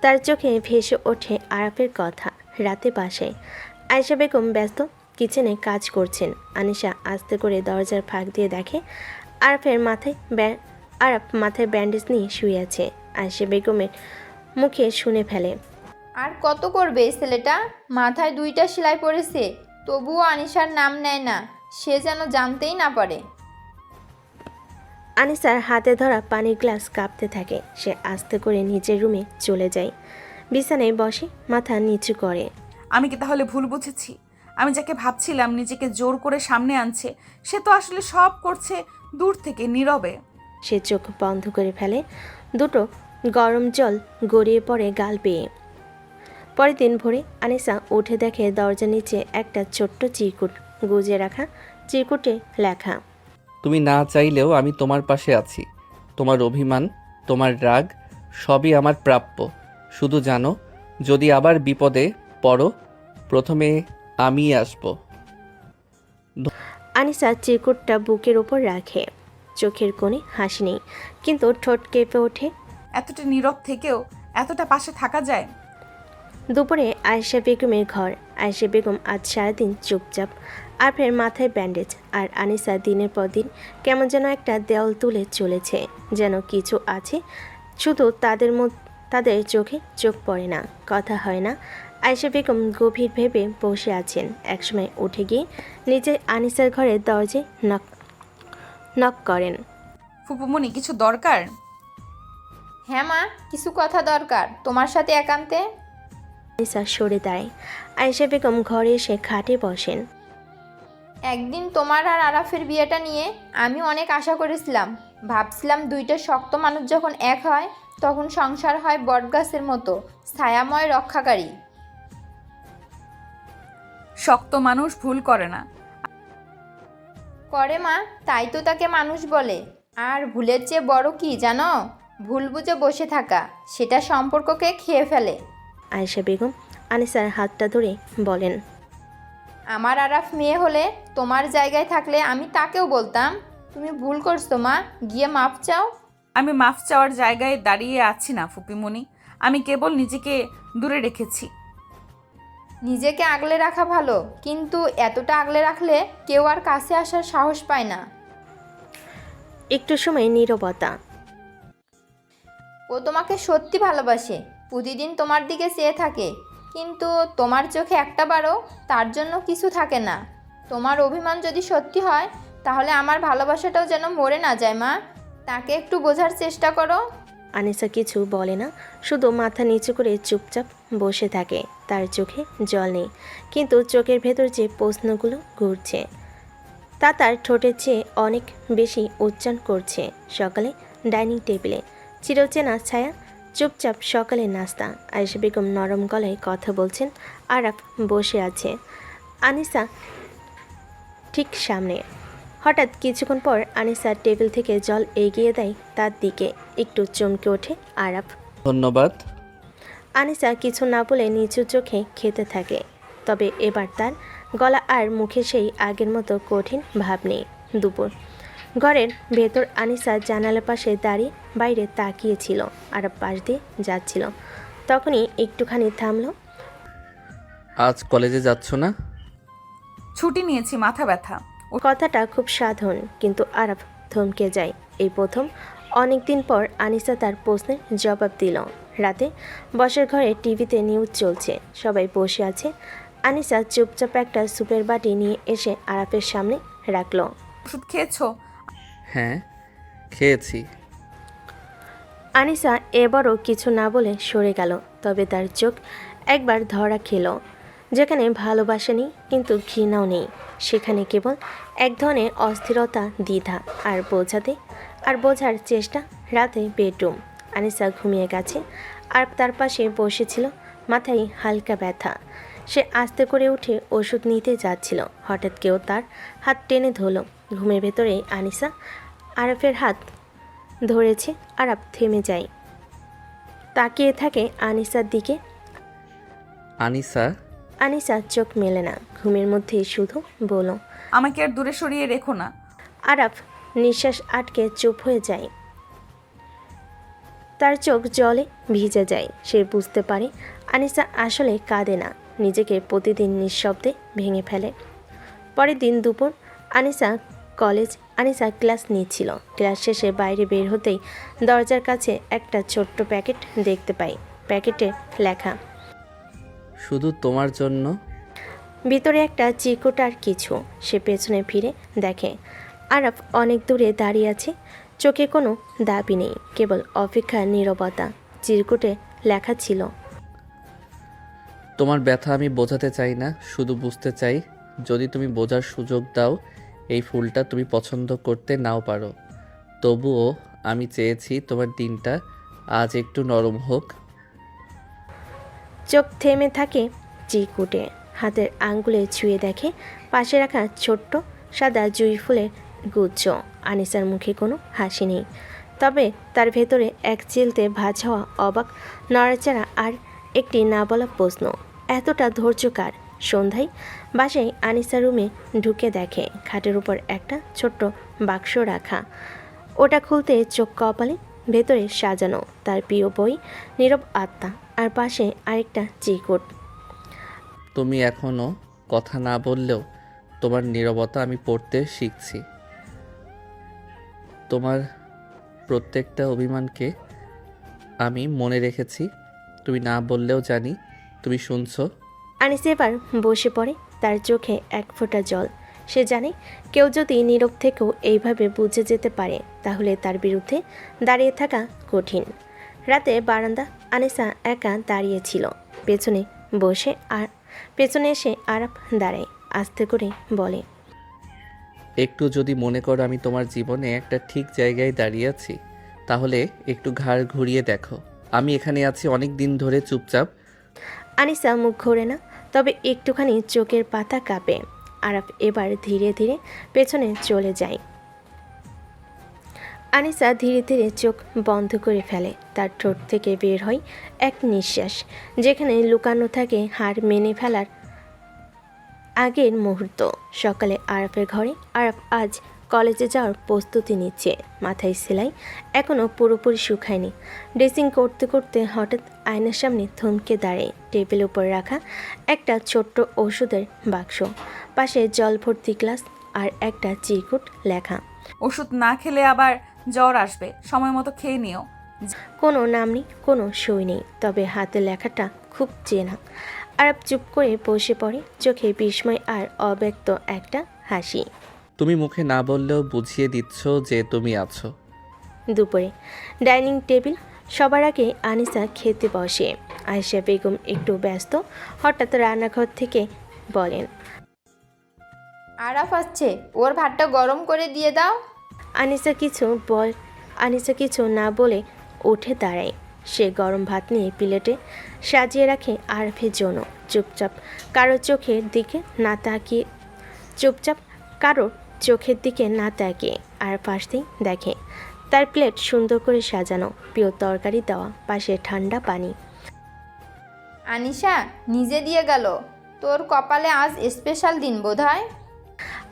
তার চোখে ভেসে ওঠে আরাফের কথা। রাতে বাসায় আয়েশা বেগম ব্যস্ত কিচেনে কাজ করছেন। আনিসা আস্তে করে দরজার ফাঁক দিয়ে দেখে আরাফের আরাফ মাথায় ব্যান্ডেজ নিয়ে শুয়ে আছে। আয়েশা বেগমের মুখে শুনে ফেলে, আর কত করবে এই ছেলেটা? মাথায় 2টা সেলাই পড়েছে, তবুও আনিশার নাম নেয় না, সে যেন জানতেই না পারে। আনিসার হাতে ধরা পানির গ্লাস কাঁপতে থাকে। সে আস্তে করে নিজের রুমে চলে যায়, বিছানায় বসে মাথা নিচু করে। আমি কি তাহলে ভুল বুঝেছি? আমি যাকে ভাবছিলাম নিজেকে জোর করে সামনে আনছে, সে তো আসলে সব করছে দূর থেকে নীরবে। সে চোখ বন্ধ করে ফেলে। দুটো গরম জল গড়িয়ে পড়ে গাল বেয়ে। পরের দিন ভোরে আনিসা উঠে দেখে দরজার নিচে একটা ছোট্ট চিরকুট গুজে রাখা। চিরকুটে লেখা, তুমি না চাইলেও আমি তোমার পাশে আছি। তোমার অভিমান, তোমার রাগ সবই আমার প্রাপ্য। শুধু জানো, যদি আবার বিপদে পড়ো, প্রথমে আমিই আসব। আনিসা চিরকুটটা বুকের ওপর রাখে। চোখের কোণে হাসি নেই, কিন্তু ঠোঁট কেঁপে ওঠে। এতটা নীরব থেকেও এতটা পাশে থাকা যায়? দুপুরে আয়েশা বেগমের ঘর। আয়েশা বেগম আজ সারাদিন চুপচাপ। আরফের মাথায় ব্যান্ডেজ, আর আনিসা দিনের পর দিন কেমন যেন একটা দেওয়াল তুলে চলেছে। যেন কিছু আছে, শুধু তাদের চোখে চোখ পড়ে না, কথা হয় না। আয়েশা বেগম গভীর ভেবে বসে আছেন। একসময় উঠে গিয়ে নিজে আনিসার ঘরের দরজায় নক করেন। ফুপুমণি, কিছু দরকার? হ্যাঁ মা, কিছু কথা দরকার তোমার সাথে একান্তে। আনিসা সরে দাঁড়ায়। আয়েশা বেগম ঘরে এসে খাটে বসেন। একদিন তোমার আর আরাফের বিয়েটা নিয়ে আমি অনেক আশা করেছিলাম। ভাবছিলাম 2টা শক্ত মানুষ যখন এক হয়, তখন সংসার হয় বটগাছের মতো ছায়াময় রক্ষাকারী। শক্ত মানুষ ভুল করে না। করে মা, তাই তো তাকে মানুষ বলে। আর ভুলের চেয়ে বড় কি জানো? ভুল বুঝে বসে থাকা, সেটা সম্পর্ককে খেয়ে ফেলে। আয়েশা বেগম আনিসার হাতটা ধরে বলেন, আমার আরাফ মেয়ে হলে তোমার জায়গায় থাকলে আমি তাকেও বলতাম, তুমি ভুল করছো মা, গিয়ে মাপ চাও। আমি মাফ চাওয়ার জায়গায় দাঁড়িয়ে আছি না ফুপিমণি, আমি কেবল নিজেকে দূরে রেখেছি। নিজেকে আগলে রাখা ভালো, কিন্তু এতটা আগলে রাখলে কেউ আর কাছে আসার সাহস পায় না। একটু সময় নীরবতা। ও তোমাকে সত্যি ভালোবাসে, প্রতিদিন তোমার দিকে চেয়ে থাকে, কিন্তু তোমার চোখে একটাবারও তার জন্য কিছু থাকে না। তোমার অভিমান যদি সত্যি হয়, তাহলে আমার ভালোবাসাটাও যেন মরে না যায় মা, তাকে একটু বোঝার চেষ্টা করো। আনিসা কিছু বলে না, শুধু মাথা নিচু করে চুপচাপ বসে থাকে। তার চোখে জল নেই, কিন্তু চোখের ভেতর যে প্রশ্নগুলো ঘুরছে তা তার ঠোঁটের চেয়ে অনেক বেশি উচ্চারণ করছে। সকালে ডাইনিং টেবিলে চিরচেনা ছায়া, চুপচাপ সকালে নাস্তা। আয়েশা বেগম নরম গলায় কথা বলছেন, আরাফ বসে আছে আনিসা ঠিক সামনে। হঠাৎ কিছুক্ষণ পর আনিসা টেবিল থেকে জল এগিয়ে দেয় তার দিকে। একটু চমকে ওঠে আরাফ। ধন্যবাদ। আনিসা কিছু না বলে নিচু চোখে খেতে থাকে, তবে এবার তার গলা আর মুখে সেই আগের মতো কঠিন ভাব নেই। দুপুর ঘরের ভেতর আনিসা জানালার পাশে দাঁড়িয়ে বাইরে তাকিয়েছিল। আরাফ পাশ দিয়ে যাচ্ছিল, তখনই একটুখানি থামলো। আজ কলেজে যাচ্ছ না? ছুটি নিয়েছি, মাথা ব্যথা। কথাটা খুব সাধারণ, কিন্তু আরাফ থমকে যায়। এই প্রথম অনেক দিন পর আনিসা তার প্রশ্নের জবাব দিল। রাতে বসার ঘরে টিভিতে নিউজ চলছে, সবাই বসে আছে। আনিসা চুপচাপ একটা সুপের বাটি নিয়ে এসে আরাফের সামনে রাখলো। ওষুধ খেয়েছো? হ্যাঁ, খেয়েছি। আনিসা এবারও কিছু না বলে সরে গেল, তবে তার চোখ একবার ধরা খেল। যেখানে ভালোবাসা নেই কিন্তু ঘৃণাও নেই, সেখানে কেবল এক ধরনের অস্থিরতা, দ্বিধা আর বোঝার চেষ্টা। রাতে বেডরুম। আনিসা ঘুমিয়ে গেছে আর তার পাশে বসেছিল, মাথায় হালকা ব্যথা। সে আস্তে করে উঠে ওষুধ নিতে যাচ্ছিল, হঠাৎ কেউ তার হাত টেনে ধরল। ঘুমের ভেতরে আনিসা আরাফের হাত ধরেছে। আরাফ থেমে যায়, তাকিয়ে থাকে আনিসার দিকে। আনিসা, আনিসা চোখ মেলে না, ঘুমের মধ্যে শুধু বলো, আমাকে আর দূরে সরিয়ে রেখো না। আরাফ নিঃশ্বাস আটকে চুপ হয়ে যায়। তার চোখ জলে ভিজে যায়। সে বুঝতে পারে আনিসা আসলে কাঁদে না, নিজেকে প্রতিদিন নিঃশব্দে ভেঙে ফেলে। পরের দিন দুপুর আনিসা ক্লাস নিচ্ছিল। ক্লাস শেষে বাইরে বের হতেই দরজার কাছে একটা ছোট্ট প্যাকেট দেখতে পাই। প্যাকেটে লেখা, শুধু তোমার জন্য। ভিতরে একটা চিরকুট আর কিছু। সে পেছনে ফিরে দেখে আরাফ অনেক দূরে দাঁড়িয়ে আছে, চোখে কোনো দাবি নেই, কেবল অপেক্ষার নীরবতা। চিরকুটে লেখা ছিল, তোমার ব্যথা আমি বোঝাতে চাই না, শুধু বুঝতে চাই। যদি তুমি বোঝার সুযোগ দাও, এই ফুলটা তুমি পছন্দ করতে নাও পারো, তবুও আমি চেয়েছি তোমার দিনটা আজ একটু নরম হোক। চোখ থেমে থাকে চিরকুটে। হাতের আঙ্গুলে ছুঁয়ে দেখে পাশে রাখা ছোট্ট সাদা জুঁই ফুলের গুচ্ছ। আনিসার মুখে কোনো হাসি নেই, তবে তার ভেতরে এক চিলতে ভাঁজ হওয়া অবাক নড়াচড়া আর একটি না বলা প্রশ্ন, এতটা ধৈর্য কার? সন্ধ্যায় বাসায় আনিসা রুমে ঢুকে দেখে খাটের উপর একটা ছোট্ট বাক্স রাখা। ওটা খুলতে চোখ কপালে, ভেতরে সাজানো তার প্রিয় বই নীরব আত্মা, আর পাশে আরেকটা চিরকুট। তুমি এখনও কথা না বললেও তোমার নীরবতা আমি পড়তে শিখছি। তোমার প্রত্যেকটা অভিমানকে আমি মনে রেখেছি, তুমি না বললেও জানি তুমি শুনছো। আনিসা এবার বসে পড়ে, তার চোখে এক ফোঁটা জল। সে জানে কেউ যদি নীরব থেকেও এইভাবে বুঝে যেতে পারে, তাহলে তার বিরুদ্ধে দাঁড়িয়ে থাকা কঠিন। রাতে বারান্দা আনিসা একা দাঁড়িয়েছিল, পেছনে এসে আরাফ দাঁড়ায়, আস্তে করে বলে, একটু যদি মনে করো আমি তোমার জীবনে একটা ঠিক জায়গায় দাঁড়িয়ে আছি, তাহলে একটু ঘাড় ঘুরিয়ে দেখো। আমি এখানে আছি অনেক দিন ধরে চুপচাপ। আনিসা মুখ ঘোরে না, তবে একটুখানি চোখের পাতা কাঁপে। আরাফ এবার ধীরে ধীরে পেছনে চলে যায়। আনিসা ধীরে ধীরে চোখ বন্ধ করে ফেলে। তার ঠোঁট থেকে বের হয় এক নিঃশ্বাস, যেখানে লুকানো থাকে হার মেনে ফেলার আগের মুহূর্ত। সকালে আরাফের ঘরে। আরাফ আজ কলেজে যাওয়ার প্রস্তুতি নিচ্ছে। মাথায় সেলাই এখনও পুরোপুরি শুকায়নি। ড্রেসিং করতে করতে হঠাৎ আয়নার সামনে থমকে দাঁড়ায়। টেবিলের উপর রাখা একটা ছোট্ট ওষুধের বাক্স, পাশে জল ভর্তি গ্লাস আর একটা চিরকুট লেখা, ওষুধ না খেলে আবার জ্বর আসবে, সময় মতো খেয়ে নিও। কোনো নাম নেই, কোনো সই নেই, তবে হাতে লেখাটা খুব চেনা। আরাফ চুপ করে বসে পড়ে, চোখে বিস্ময় আর অব্যক্ত একটা হাসি। তুমি মুখে না বললেও বুঝিয়ে দিচ্ছ যে তুমি আছো। দুপুরে ডাইনিং টেবিল। সবার আগে আনিসা খেতে বসে। আয়েশা বেগম একটু ব্যস্ত, হঠাৎ রান্নাঘর থেকে বলেন, আরাফ আসছে, ওর ভাতটা গরম করে দিয়ে দাও। আনিসা কিছু না বলে উঠে দাঁড়ায়। সে গরম ভাত নিয়ে প্লেটে সাজিয়ে রাখে আরাফের জন্য। চুপচাপ কারো চোখের দিকে না তাকিয়ে আরাফ আসতেই দেখে তার প্লেট সুন্দর করে সাজানো, প্রিয় তরকারি দেওয়া, পাশে ঠান্ডা পানি। আনিশা নিজে দিয়ে গেল, তোর কপালে আজ স্পেশাল দিন বোধহয়।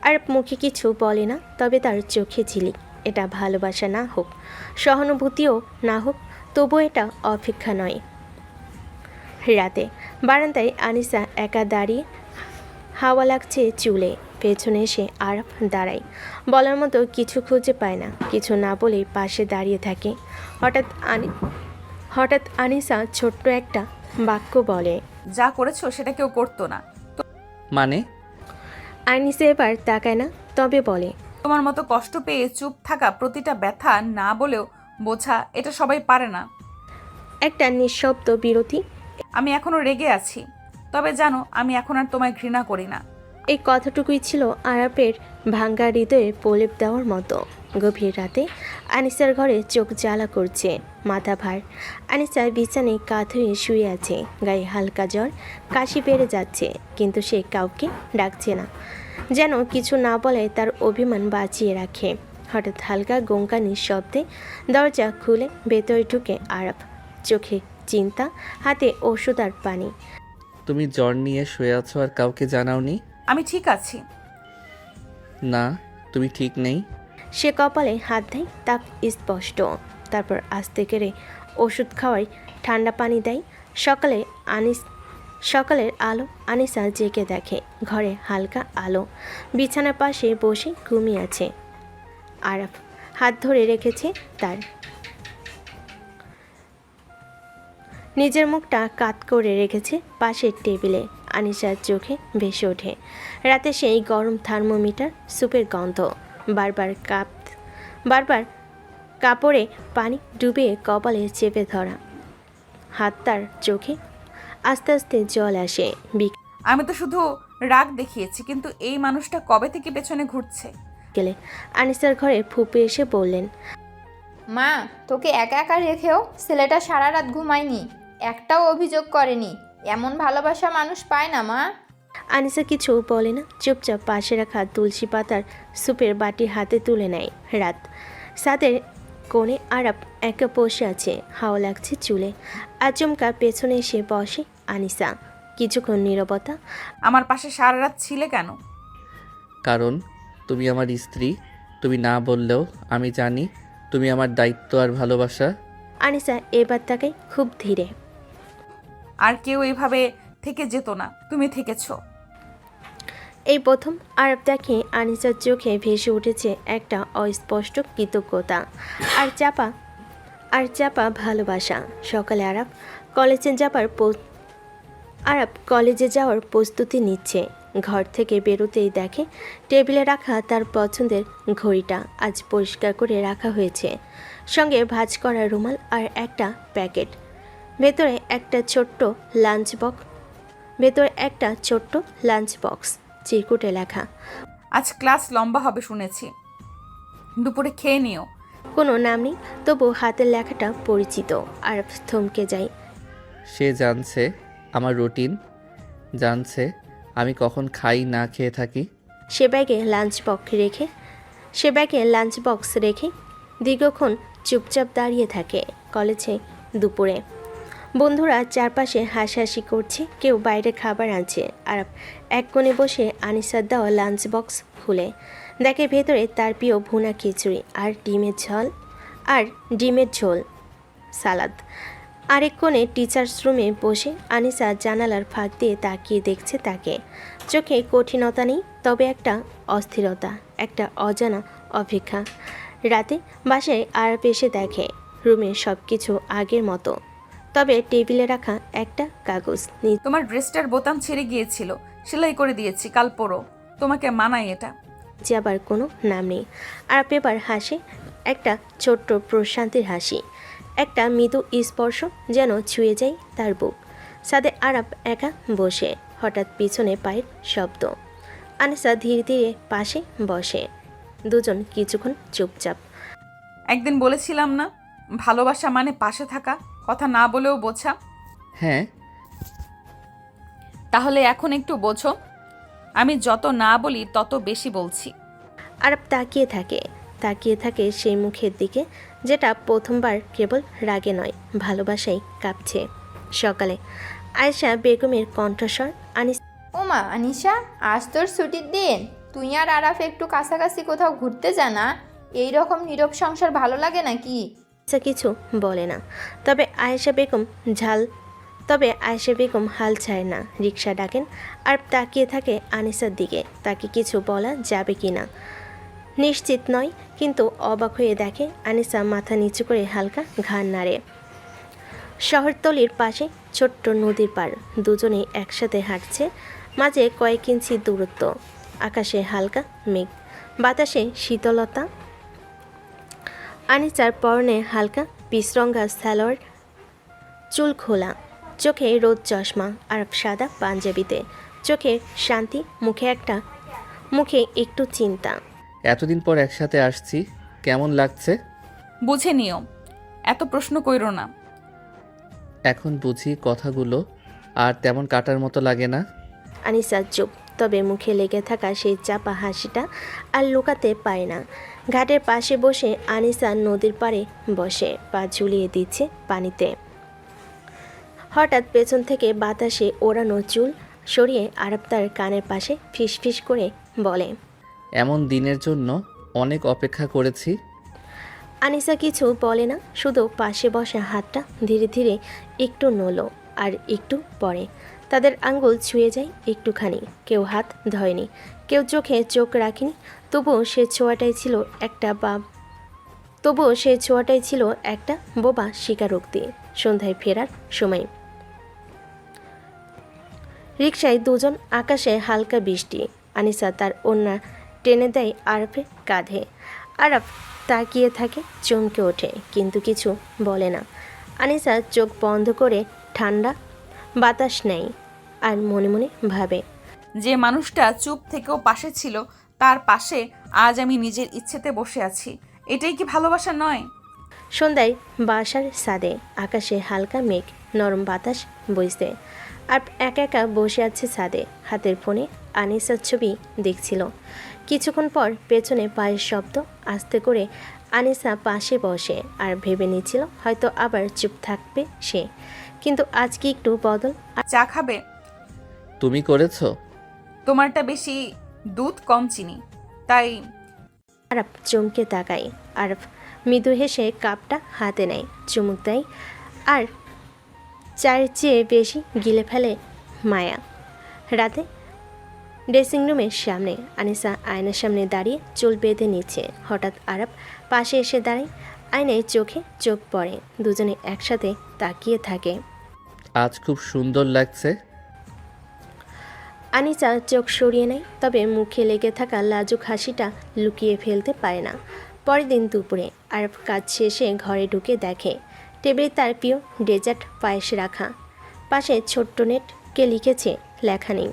আরাফ মুখে কিছু বলে না, তবে তার চোখে ঝিলিক। এটা ভালোবাসা না হোক, সহানুভূতিও না হোক, তবু এটা অপেক্ষা নয়। রাতে বারান্দায় আনিসা একা দাঁড়িয়ে, হাওয়া লাগছে চুলে। পেছনে এসে আরাফ দাঁড়ায়, বলার মতো কিছু খুঁজে পায় না, কিছু না বলেই পাশে দাঁড়িয়ে থাকে। হঠাৎ আনিসা ছোট্ট একটা বাক্য বলে, যা করেছো সেটা কেউ করতো না। মানে? আনিসা এবার তাকায় না, তবে বলে, তোমার মতো কষ্ট পেয়ে চুপ থাকা, প্রতিটা ব্যথা না বলেও বোঝা এটা সবাই পারে না। একটা নিঃশব্দ বিরতি। আমি এখনো রেগে আছি, তবে জানো আমি এখন আর তোমায় ঘৃণা করি না। এই কথাটুকুই ছিল আরাপের ভাঙ্গা হৃদয়ে প্রলেপ দেওয়ার মতো। গভীর রাতে আনিসার ঘরে চোখ জ্বালা করছে, মাথা ভার। আনিসা বিছানায় কাত হয়ে শুয়ে আছে, গায়ে হালকা জ্বর, কাশি বেড়ে যাচ্ছে, কিন্তু সে কাউকে ডাকছে না, যেন কিছু না বলে তার অভিমান বাঁচিয়ে রাখে। হঠাৎ হালকা গোঙ্গানির শব্দে দরজা খুলে ভেতরে ঢুকে আরাপ, চোখে চিন্তা, হাতে ওষুধ আর পানি। তুমি জ্বর নিয়ে শুয়ে আছো আর কাউকে জানাওনি? আমি ঠিক আছি। না, তুমি ঠিক নেই। সে কপালে হাত দেয়, তাপ স্পষ্ট। তারপর আস্তে করে ওষুধ খাওয়াই ঠান্ডা পানি দেয়। সকালের আলো আনিসা জেগে দেখে ঘরে হালকা আলো, বিছানার পাশে বসে ঘুমিয়ে আছে আরাফ, হাত ধরে রেখেছে তার। নিজের মুখটা কাত করে রেখেছে পাশের টেবিলে। আনিসার চোখে ভেসে ওঠে রাতে সেই গরম থার্মোমিটার, স্যুপের গন্ধ। বারবার কাপড়ে পানি ডুবিয়ে কপালে চেপে ধরা হাত, তার চোখে আস্তে আস্তে জল আসে। আমি তো শুধু রাগ দেখিয়েছি, কিন্তু এই মানুষটা কবে থেকে পেছনে ঘুরছে। বিকেলে আনিসার ঘরে ফুপে এসে বললেন, মা, তোকে একা একা রেখেও ছেলেটা সারা রাত ঘুমায়নি, একটাও অভিযোগ করেনি। এমন ভালোবাসা মানুষ পায় না মা। আনিসা কিছু বলে না, চুপচাপ পাশে রাখা তুলসী পাতার স্যুপের বাটি হাতে তুলে নেয়। রাত সাদের কোণে আরাপ একা বসে আছে, হাওয়া লাগছে চুলে। আচমকা পেছনে এসে বসে আনিসা। কিছুক্ষণ নীরবতা। আমার পাশে সারা রাত ছিলে কেন? কারণ তুমি আমার স্ত্রী। তুমি না বললেও আমি জানি তুমি আমার দায়িত্ব আর ভালোবাসা। আনিসা এবার তাকে খুব ধীরে। আর কেউ এভাবে থেকে যেত না, তুমি থেকেছো। এই প্রথম আরব দেখে আনিসার চোখে ভেসে উঠেছে একটা অস্পষ্ট কৃতজ্ঞতা আর চাপা ভালোবাসা। সকালে আরব কলেজে যাওয়ার প্রস্তুতি নিচ্ছে। ঘর থেকে বেরোতেই দেখে টেবিলে রাখা তার পছন্দের ঘড়িটা আজ পরিষ্কার করে রাখা হয়েছে, সঙ্গে ভাঁজ করা রুমাল আর একটা প্যাকেট। ভেতরে একটা ছোট্ট লাঞ্চ বক্স, চিরকুটে লেখা, আজ ক্লাস লম্বা হবে শুনেছি, দুপুরে খেয়ে নিও। কোনো নাম নেই, তবু হাতের লেখাটা পরিচিত। আর থমকে যায়। সে জানছে আমার রুটিন, জানছে আমি কখন খাই না খেয়ে থাকি। সে ব্যাগে লাঞ্চ বক্স রেখে দীর্ঘক্ষণ চুপচাপ দাঁড়িয়ে থাকে। কলেজে দুপুরে বন্ধুরা চারপাশে হাসাহাসি করছে, কেউ বাইরে খাবার আনছে। আর এক কোণে বসে আনিসার দেওয়া লাঞ্চ বক্স খুলে দেখে ভেতরে তার প্রিয় ভুনা খিচুড়ি আর ডিমের ঝোল, সালাদ। আরেক কোণে টিচার্স রুমে বসে আনিসা জানালার ফাঁক দিয়ে তাকিয়ে দেখছে তাকে। চোখে কঠিনতা নেই, তবে একটা অস্থিরতা, একটা অজানা অপেক্ষা। রাতে বাসায় আরাপ এসে দেখে রুমে সব কিছু আগের মতো, তবে টেবিলে রাখা একটা কাগজ। তোমার ড্রেসটার বোতাম ছিঁড়ে গিয়েছিল, সেলাই করে দিয়েছি, কাল পরো, তোমাকে মানাই এটা। যে আবার কোনো নাম নেই। আর পেপার হাসে, একটা ছোট্ট প্রশান্তির হাসি, একটা মৃদু স্পর্শ যেন ছুঁয়ে যায় তার বুক। সাদে আরাপ একা বসে, হঠাৎ পিছনে পায়ের শব্দ। আনিসা ধীরে ধীরে পাশে বসে। দুজন কিছুক্ষণ চুপচাপ। একদিন বলেছিলাম না, ভালোবাসা মানে পাশে থাকা, কথা না বলেও বোঝা। হ্যাঁ, তাহলে এখন একটু বোঝো। আমি যত না বলি তত বেশি বলছি। আরাপ তাকিয়ে থাকে সেই মুখের দিকে, যেটা প্রথমবার কেবল রাগে নয়, ভালোবাসাই কাঁপছে। সকালে আয়েশা বেগমের কণ্ঠস্বর। ওমা আনিশা, আজ তোর ছুটির দিন, তুই আর আরাফ একটু কাছাকাছি কোথাও ঘুরতে জানা। এই রকম নীরব সংসার ভালো লাগে নাকি? কিছু বলে না, তবে আয়েশা বেগম হাল ছাড়ে না, রিক্সা ডাকেন। আর তাকিয়ে থাকে আনিসার দিকে, তাকে কিছু বলা যাবে কি না নিশ্চিত নয়, কিন্তু অবাক হয়ে দেখে আনিসা মাথা নিচু করে হালকা ঘাড় নাড়ে। শহরতলির পাশে ছোট্ট নদীর পার, দুজনেই একসাথে হাঁটছে, মাঝে কয়েক ইঞ্চি দূরত্ব। আকাশে হালকা মেঘ, বাতাসে শীতলতা। আনিসার পরনে হালকা পিসরঙ্গা সালোয়ার, চুল খোলা, চোখে রোদ চশমা আর সাদা পাঞ্জাবিতে, চোখে শান্তি, মুখে একটু চিন্তা। এতদিন পর একসাথে আসছি, কেমন লাগছে? বুঝে নিও, এত প্রশ্ন কইরো না। এখন বুঝি কথাগুলো আর তেমন কাটার মতো লাগে না। আনিসা চুপ, তবে মুখে লেগে থাকা সেই চাপা হাসিটা আর লুকাতে পারে না। ঘাটের পাশে বসে আনিসা নদীর পাড়ে বসে পা ঝুলিয়ে দিচ্ছে পানিতে। হঠাৎ পেছন থেকে বাতাসে ওড়ানো চুল সরিয়ে আরব তার কানের পাশে ফিসফিস করে বলে, এমন দিনের জন্য অনেক অপেক্ষা করেছি। আনিসা কিছু বলে না, শুধু পাশে বসা হাতটা ধীরে ধীরে একটু নড়ল আর একটু পরে তাদের আঙ্গুল ছুঁয়ে যায় একটুখানি। কেউ হাত ধয়নি, কেউ চোখে চোখ রাখেনি, তবুও সে ছোঁয়াটাই ছিল একটা বোবা স্বীকারোক্তি। সন্ধ্যায় ফেরার সময় রিকশায় দুজন, আকাশে হালকা বৃষ্টি। আনিসা তার ওড়না টেনে দেয় আরফের কাঁধে। আরফ তাকিয়ে থাকে, চমকে ওঠে, কিন্তু কিছু বলে না। আনিসা চোখ বন্ধ করে ঠান্ডা বাতাস নেয় আর মনে মনে ভাবে, যে মানুষটা চুপ থেকেও পাশে ছিল, তার পাশে আজ আমি নিজের ইচ্ছেতে বসে আছি। এটাই কি ভালোবাসা নয়? সন্ধ্যায় বাসার ছাদে, আকাশে হালকা মেঘ, নরম বাতাস বইছে। আর একা একা বসে আছে ছাদে, হাতের ফোনে আনিসার ছবি দেখছিল। কিছুক্ষণ পর পেছনে পায়ের শব্দ, আস্তে করে আনিসা পাশে বসে আর ভেবে নিচ্ছিল হয়তো আবার চুপ থাকবে সে, কিন্তু আজকে একটু বদল। চা খাবে? তুমি করেছো? তোমারটা বেশি দুধ, কম চিনি, তাই। আরব চমকে তাকায়। আরব মৃদু হেসে কাপটা হাতে নেয়, চুমুক দেয় আর চায়ের চেয়ে বেশি গিলে ফেলে মায়া। রাতে ড্রেসিং রুমের সামনে আনিসা আয়নার সামনে দাঁড়িয়ে চুল বেঁধে নিচ্ছে। হঠাৎ আরব পাশে এসে দাঁড়ায়, আয়নায় চোখে চোখ পড়ে, দুজনে একসাথে তাকিয়ে থাকে। আজ খুব সুন্দর লাগছে। আনিসা চোখ সরিয়ে নেয়, তবে মুখে লেগে থাকা লাজুক হাসিটা লুকিয়ে ফেলতে পারে না। পরের দিন দুপুরে আরব কাজ শেষে ঘরে ঢুকে দেখে টেবিলে তার প্রিয় ডেজার্ট পায়েস রাখা, পাশে ছোট্ট নেটকে লিখেছে লেখা নেই,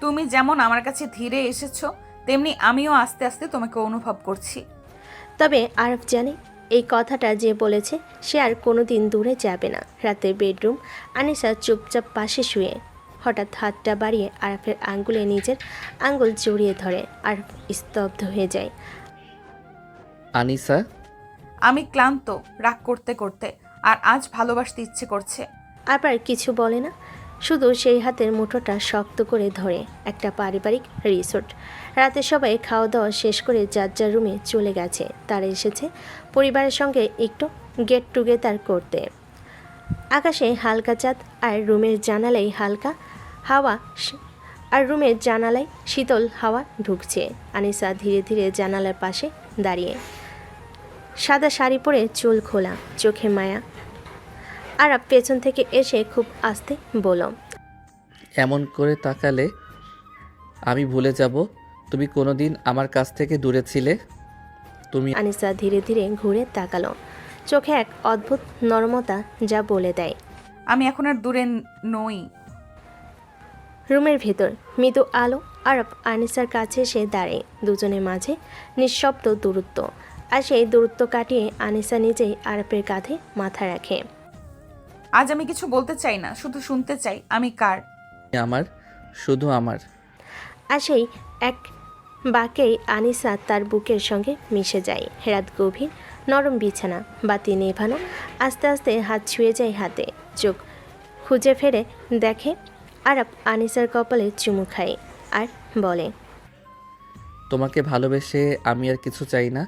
তুমি যেমন আমার কাছে ধীরে এসেছো, তেমনি আমিও আস্তে আস্তে তোমাকে অনুভব করছি। তবে আরব জানে এই কথাটা যে বলেছে সে আর কোনোদিন দূরে যাবে না। রাতের বেডরুম, আনিসা চুপচাপ পাশে শুয়ে হঠাৎ হাতটা বাড়িয়ে আরফের আঙ্গুলে নিজের আঙ্গুল জড়িয়ে ধরে। আরফ স্তব্ধ হয়ে যায়। আনিসা, আমি ক্লান্ত রাগ করতে করতে, আর আজ ভালোবাসতে ইচ্ছে করছে। আবার কিছু বলে না, শুধু সেই হাতের মুঠোটা শক্ত করে ধরে। একটা পারিবারিক রিসোর্ট। রাতে সবাই খাওয়া দাওয়া শেষ করে যার যার রুমে চলে গেছে। তারা এসেছে পরিবারের সঙ্গে একটু গেট টুগেদার করতে। আকাশে হালকা চাঁদ আর রুমের জানালায় শীতল হাওয়া ঢুকছে। আনিসা ধীরে ধীরে জানালার পাশে দাঁড়িয়ে, সাদা শাড়ি পরে, চুল খোলা, চোখে মায়া। আরব পেছন থেকে এসে খুব আস্তে বলল, এমন করে তাকালে আমি ভুলে যাব তুমি কোনোদিন আমার কাছ থেকে দূরে ছিলে। তুমি। আনিসা ধীরে ধীরে ঘুরে তাকালো, চোখে এক অদ্ভুত নরমতা যা বলে দেয় আমি এখন আর দূরে নই। রুমের ভেতর মৃদু আলো। আরব আনিসার কাছে এসে দাঁড়ায়, দুজনের মাঝে নিঃশব্দ দূরত্ব। আর সেই দূরত্ব কাটিয়ে আনিসা নিজেই আরবের কাঁধে মাথা রাখে। আজ আমি কিছু বলতে চাই না, শুধু শুনতে চাই আমি কার। আমার, শুধু আমার। আর সেই এক বাকেই আনিসা তার বুকের সঙ্গে মিশে যায়। রাত গভীর, নরম বিছানা, বাতি নেভানো। আস্তে আস্তে হাত ছুঁয়ে যায় হাতে, চোখ খুঁজে ফেরে দেখে আরব আনিসার কপালে চুমু খায় আর বলে, তোমাকে ভালোবেসে আমি আর কিছু চাই না,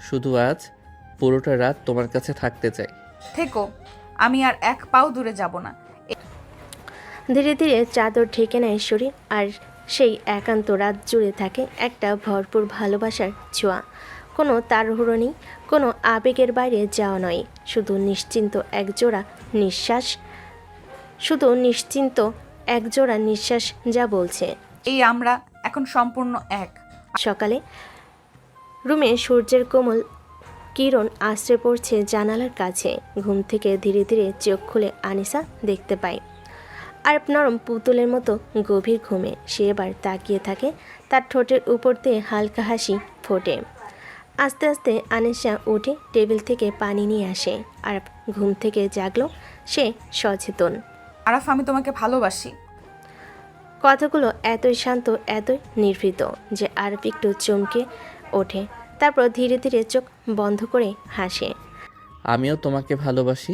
শুধু আজ পুরোটা রাত তোমার কাছে থাকতে চাই। থেকো, আমি আর এক পাও দূরে যাব না। ধীরে ধীরে চাদর ঢেকে নেয় শরীর, আর সেই একান্ত রাত জুড়ে থাকে একটা ভরপুর ভালোবাসার ছোঁয়া। কোনো তাড়াহুড়ো নেই, কোনো আবেগের বাইরে যাওয়া নয়, শুধু নিশ্চিন্ত একজোড়া নিঃশ্বাস যা বলছে, এই আমরা এখন সম্পূর্ণ এক। সকালে রুমে সূর্যের কোমল কিরণ আশ্রে পড়ছে জানালার কাছে। ঘুম থেকে ধীরে ধীরে চোখ খুলে আনিসা দেখতে পায় আরব নরম পুতুলের মতো গভীর ঘুমে। সে এবার তাকিয়ে থাকে, তার ঠোঁটের উপর দিয়ে হালকা হাসি ফোটে। আস্তে আস্তে আনিসা উঠে টেবিল থেকে পানি নিয়ে আসে। আরব ঘুম থেকে জাগলো, সে সচেতন। আরাফ, আমি তোমাকে ভালোবাসি। কথাগুলো এতই শান্ত, এতই নির্ভীত যে আরব একটু চমকে ওঠে। তারপর ধীরে ধীরে চোখ বন্ধ করে হাসে। আমিও তোমাকে ভালোবাসি।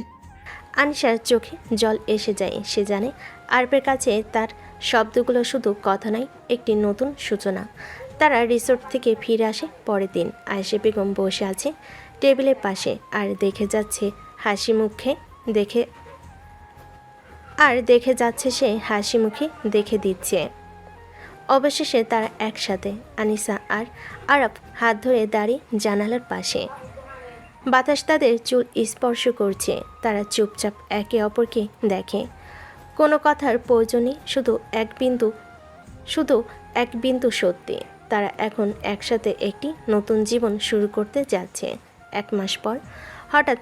আনিশার চোখে জল এসে যায়। সে জানে আরবের কাছে তার শব্দগুলো শুধু কথা নয়, একটি নতুন সূচনা। তারা রিসোর্ট থেকে ফিরে আসে পরের দিন। আয়েশা বেগম বসে আছে টেবিলের পাশে আর দেখে যাচ্ছে সে হাসি মুখে দেখে দিচ্ছে। অবশেষে তারা একসাথে। আনিসা আর আরব হাত ধরে দাঁড়িয়ে জানালার পাশে। বাতাস তাদের চুল স্পর্শ করছে। তারা চুপচাপ একে অপরকে দেখে। কোনো কথার প্রয়োজন নেই, শুধু এক বিন্দু সত্যি। তারা এখন একসাথে একটি নতুন জীবন শুরু করতে যাচ্ছে। 1 মাস পর হঠাৎ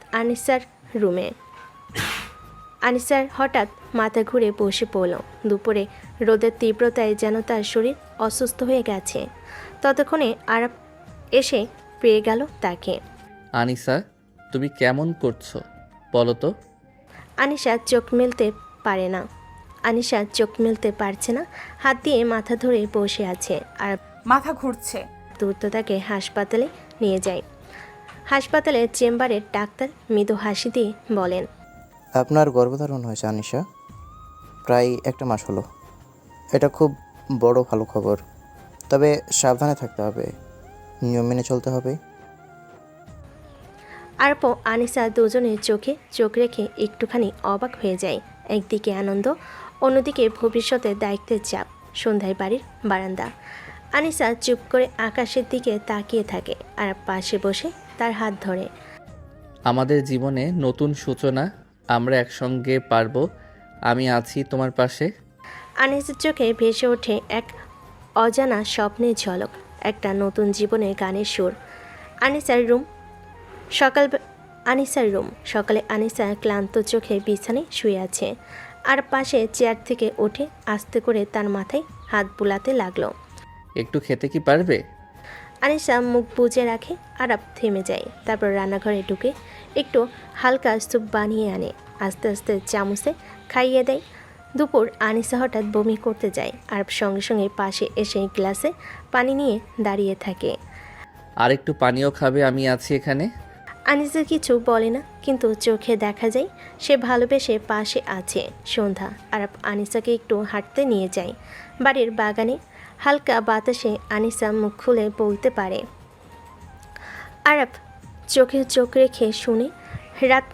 আনিসার হঠাৎ মাথা ঘুরে বসে পড়ল। দুপুরে রোদের তীব্রতায় যেন তার শরীর অসুস্থ হয়ে গেছে। ততক্ষণে আরব এসে পেয়ে গেল তাকে। আনিসা, তুমি কেমন করছো বলো তো? আনিসা চোখ মেলতে পারছে না, হাত দিয়ে মাথা ধরে বসে আছে। আর মাথা ঘুরছে। দ্রুত তাকে হাসপাতালে নিয়ে যায়। হাসপাতালের চেম্বারের ডাক্তার মৃদু হাসি দিয়ে বলেন, আপনার গর্ভধারণ হয়েছে আনিশা, প্রায় 1 মাস হলো। এটা খুব বড় ভালো খবর, তবে সাবধানে থাকতে হবে, নিয়ম মেনে চলতে হবে। আরপ আনিসা দুজনের চোখে চোখ রেখে একটুখানি অবাক হয়ে যায়। একদিকে আনন্দ, অন্যদিকে ভবিষ্যতের দায়িত্বের চাপ। সন্ধ্যায় বাড়ির বারান্দা। আনিসা চুপ করে আকাশের দিকে তাকিয়ে থাকে আর পাশে বসে তার হাত ধরে। আমাদের জীবনে নতুন সূচনা, আমরা একসঙ্গে পারবো, আমি আছি তোমার পাশে। আনিসের চোখে ভেসে ওঠে এক অজানা স্বপ্নের ঝলক, একটা নতুন জীবনের গানের সুর। আনিসার রুম। সকালে আনিসা ক্লান্ত চোখে বিছানায় শুয়ে আছে আর পাশে চেয়ার থেকে উঠে আস্তে করে তার মাথায় হাত বুলাতে লাগলো। একটু খেতে কি পারবে? আনিসা মুখ বুজে রাখে। আরব থেমে যায়। তারপর রান্নাঘরে ঢুকে একটু হালকা স্যুপ বানিয়ে আনে। আস্তে আস্তে চামচে খাইয়ে দেয়। দুপুর আনিসা হঠাৎ বমি করতে যায়। আরব সঙ্গে সঙ্গে পাশে এসে গ্লাসে পানি নিয়ে দাঁড়িয়ে থাকে। আর একটু পানিও খাবে, আমি আছি এখানে। আনিসা কিছু বলে না, কিন্তু চোখে দেখা যায় সে ভালোবেসে পাশে আছে। সন্ধ্যা। আরব আনিসাকে একটু হাঁটতে নিয়ে যায়। বাড়ির বাগানে হালকা বাতাসে আনিসা মুখ খুলে বলতে পারে। আরব চোখে চোখ রেখে শুনে। রাত।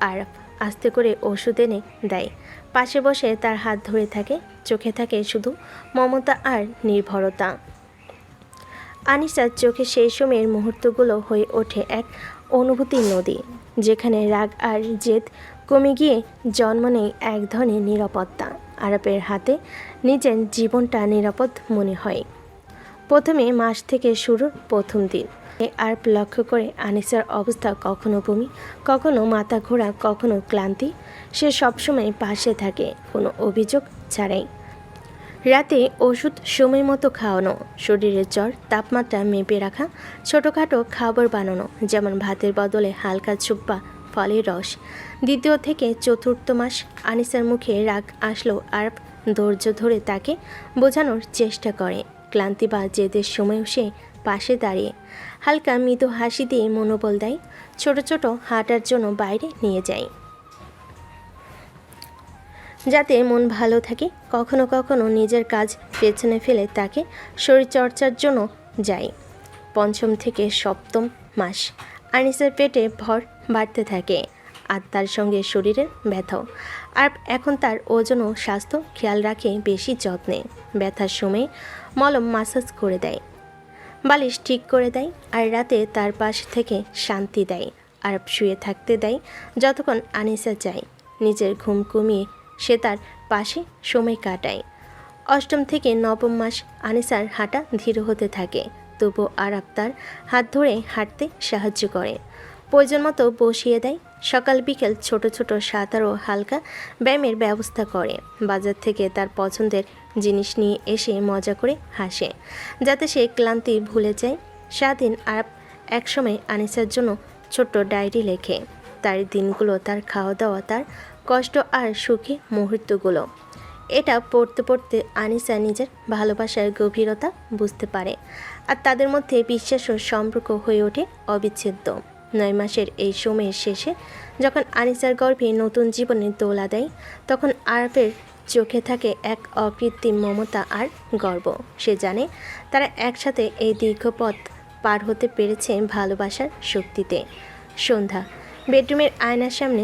আরব আস্তে করে ওষুধ এনে দেয়। পাশে বসে তার হাত ধরে থাকে। চোখে থাকে শুধু মমতা আর নির্ভরতা। আনিসার চোখে সেই সময়ের মুহূর্তগুলো হয়ে ওঠে এক অনুভূতির নদী, যেখানে রাগ আর জেদ কমে গিয়ে জন্ম নেয় এক ধরনের নিরাপত্তা। আরবের হাতে নিজের জীবনটা নিরাপদ মনে হয়। প্রথমে মাস থেকে শুরুর প্রথম দিন। আরব লক্ষ্য করে আনিসার অবস্থা, কখনো বমি, কখনো মাথা ঘোরা, কখনো ক্লান্তি। সে সবসময় পাশে থাকে, কোনো অভিযোগ ছাড়াই। রাতে ওষুধ সময় মতো খাওয়ানো, শরীরের জ্বর তাপমাত্রা মেপে রাখা, ছোটোখাটো খাবার বানানো, যেমন ভাতের বদলে হালকা চুপ বা ফলের রস। 2য় থেকে 4র্থ মাস আনিসার মুখে রাগ আসলো। আরব ধৈর্য ধরে তাকে বোঝানোর চেষ্টা করে। ক্লান্তি বা জেদের সময়ও সে পাশে দাঁড়িয়ে হালকা মৃদু হাসি দিয়ে মনোবল দেয়। ছোট ছোট হাঁটার জন্য বাইরে নিয়ে যায়, যাতে মন ভালো থাকে। কখনো কখনো নিজের কাজ পেছনে ফেলে তাকে শরীরচর্চার জন্য যায়। 5ম থেকে 7ম মাস আনিসার পেটে ভর বাড়তে থাকে, আর তার সঙ্গে শরীরের ব্যথাও। আর এখন তার ওজন ও স্বাস্থ্য খেয়াল রাখে বেশি যত্নে। ব্যথার সময় মলম মাসাজ করে দেয়, বালিশ ঠিক করে দেয়, আর রাতে তার পাশ থেকে শান্তি দেয়। আর শুয়ে থাকতে দেয় যতক্ষণ আনিসা চায়। নিজের ঘুম কমিয়ে সে তার পাশে সময় কাটায়। 8ম থেকে 9ম মাস আনিসার হাঁটা ধীর হতে থাকে, তবু আরব তার হাত ধরে হাঁটতে সাহায্য করে। প্রয়োজন মতো বসিয়ে দেয়। সকাল বিকেল ছোট ছোট সাঁতার ও হালকা ব্যায়ামের ব্যবস্থা করে। বাজার থেকে তার পছন্দের জিনিস নিয়ে এসে মজা করে হাসে, যাতে সে ক্লান্তি ভুলে যায়। সারাদিন আরব একসময় আনিসার জন্য ছোট্ট ডায়েরি লেখে, তার দিনগুলো, তার খাওয়া দাওয়া, তার কষ্ট আর সুখী মুহূর্তগুলো। এটা পড়তে পড়তে আনিসা নিজের ভালোবাসার গভীরতা বুঝতে পারে, আর তাদের মধ্যে বিশ্বাস ও সম্পর্ক হয়ে ওঠে অবিচ্ছেদ্য। 9 মাসের এই সময়ের শেষে যখন আনিসার গর্ভে নতুন জীবনের দোলা দেয়, তখন আরবের চোখে থাকে এক অকৃত্রিম মমতা আর গর্ব। সে জানে তারা একসাথে এই দীর্ঘ পথ পার হতে পেরেছে ভালোবাসার শক্তিতে। সন্ধ্যা, বেডরুমের আয়নার সামনে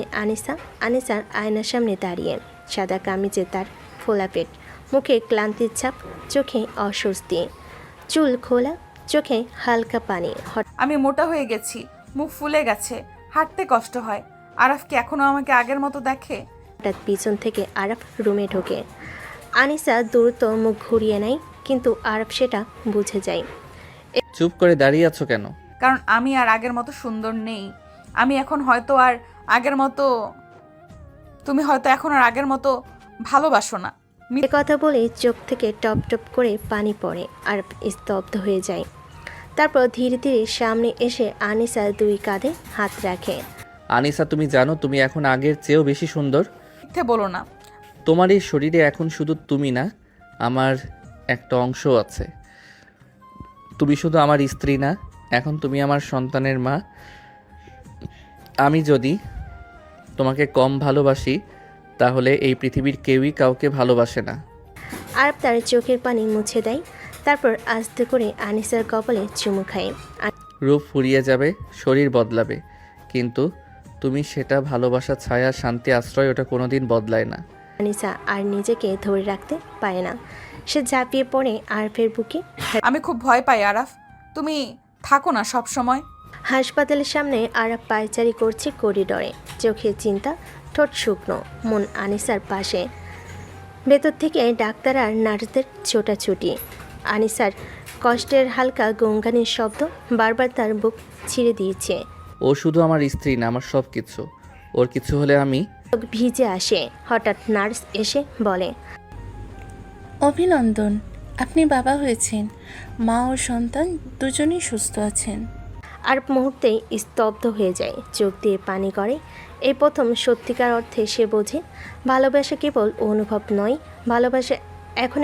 আনিসার আয়নার সামনে দাঁড়িয়ে। সাদা কামিজে তার ফোলা পেট, মুখে ক্লান্তির ছাপ, চোখে অস্বস্তি, চুল খোলা, চোখে হালকা পানি। আমি মোটা হয়ে গেছি, মুখ ফুলে গেছে, হাঁটতে কষ্ট হয়। আরাফ কি এখনো আমাকে আগের মতো দেখে? হঠাৎ পিছন থেকে আরব রুমে ঢোকে। আনিসা দ্রুত মুখ ঘুরিয়ে নেয়, কিন্তু আরব সেটা বুঝে যায়। চুপ করে দাঁড়িয়ে আছো কেন? কারণ আমি আর আগের মতো সুন্দর নেই। আমি এখন হয়তো আর আগের মতো, তুমি হয়তো এখন আর আগের মতো ভালোবাসো না। এ কথা বলে চোখ থেকে টপ টপ করে পানি পড়ে আর স্তব্ধ হয়ে যায়। তারপর ধীরে ধীরে সামনে এসে আনিসার 2 কাঁধে হাত রাখে। আনিসা, তুমি জানো তুমি এখন আগের চেয়েও বেশি সুন্দর। মিথ্যে বলো না। তোমার এই শরীরে এখন শুধু তুমি না, আমার একটা অংশ আছে। তুমি শুধু আমার স্ত্রী না, এখন তুমি আমার সন্তানের মা। আমি যদি তোমাকে কম ভালোবাসি, তাহলে এই পৃথিবীর কেউই কাউকে ভালোবাসে না। আরব তার চোখের পানি মুছে দেয়, তারপর আস্তে করে আনিসার কপালে চুমু খায়। রূপ ফুরিয়ে যাবে, শরীর বদলাবে, কিন্তু তুমি সেটা ভালোবাসা, ছায়া, শান্তি, আশ্রয়, ওটা কোনোদিন বদলায় না। আনিসা আর নিজেকে ধরে রাখতে পারে না, সে ঝাঁপিয়ে পড়ে আরফের বুকে। আমি খুব ভয় পাই আরাফ, তুমি থাকো না সব সময়। হাসপাতালের সামনে আরব পায়চারি করছে করিডরে, চোখে চিন্তা, ঠোঁট শুকনো, মন আনিসার পাশে। ভেতর থেকে ডাক্তার আর নার্সদের ছোটাছুটি। আনিসার কষ্টের হালকা গঙ্গানির শব্দ বারবার তার বুক ছিঁড়ে দিয়েছে। ও শুধু আমার স্ত্রী না, আমার সব কিছু। ওর কিছু হলে আমি। চোখ ভিজে আসে। হঠাৎ নার্স এসে বলে, অভিনন্দন, আপনি বাবা হয়েছেন। মা ও সন্তান দুজনেই সুস্থ আছেন। আর মুহূর্তেই স্তব্ধ হয়ে যায়, চোখ দিয়ে পানি করে। এই প্রথম সত্যিকার অর্থে সে বোঝে ভালোবাসা কেবল অনুভব নয়, ভালোবাসা এখন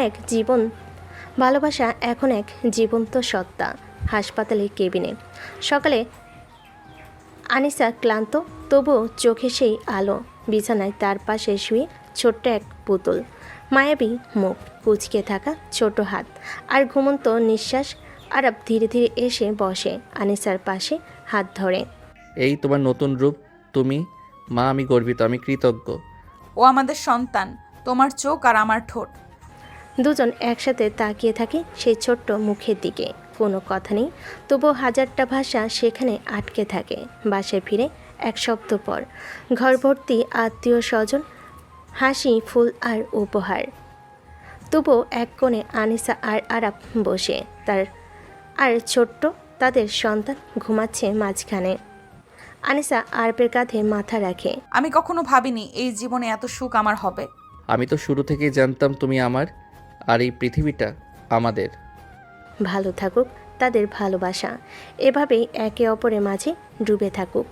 এক জীবন্ত সত্তা। হাসপাতালের কেবিনে সকালে আনিসা ক্লান্ত, তবুও চোখে সেই আলো। বিছানায় তার পাশে শুয়ে ছোট্ট এক পুতুল, মায়াবী মুখ, কুঁচকে থাকা ছোট হাত আর ঘুমন্ত নিঃশ্বাস। আরব ধীরে ধীরে এসে বসে আনিসার পাশে, হাত ধরে। এই তোমার নতুন রূপ, তুমি মা। আমি গর্বিত, আমি কৃতজ্ঞ। ও আমাদের সন্তান, তোমার চোখ আর আমার ঠোঁট। দুজন একসাথে তাকিয়ে থাকে সেই ছোট্ট মুখের দিকে। কোনো কথা নেই, তবুও হাজারটা ভাষা সেখানে আটকে থাকে। বাসায় ফিরে 1 সপ্তাহ পর ঘর ভর্তি আত্মীয় স্বজন, হাসি, ফুল আর উপহার। তবুও এক কোণে আনিসা আর আরাব বসে, আর ছোট্ট তাদের সন্তান ঘুমাচ্ছে মাঝখানে। আনিসা আরবের কাঁধে মাথা রাখে। আমি কখনো ভাবিনি এই জীবনে এত সুখ আমার হবে। আমি তো শুরু থেকেই জানতাম তুমি আমার, আর এই পৃথিবীটা আমাদের। ভালো থাকুক তাদের ভালোবাসা, এভাবেই একে অপরের মাঝে ডুবে থাকুক।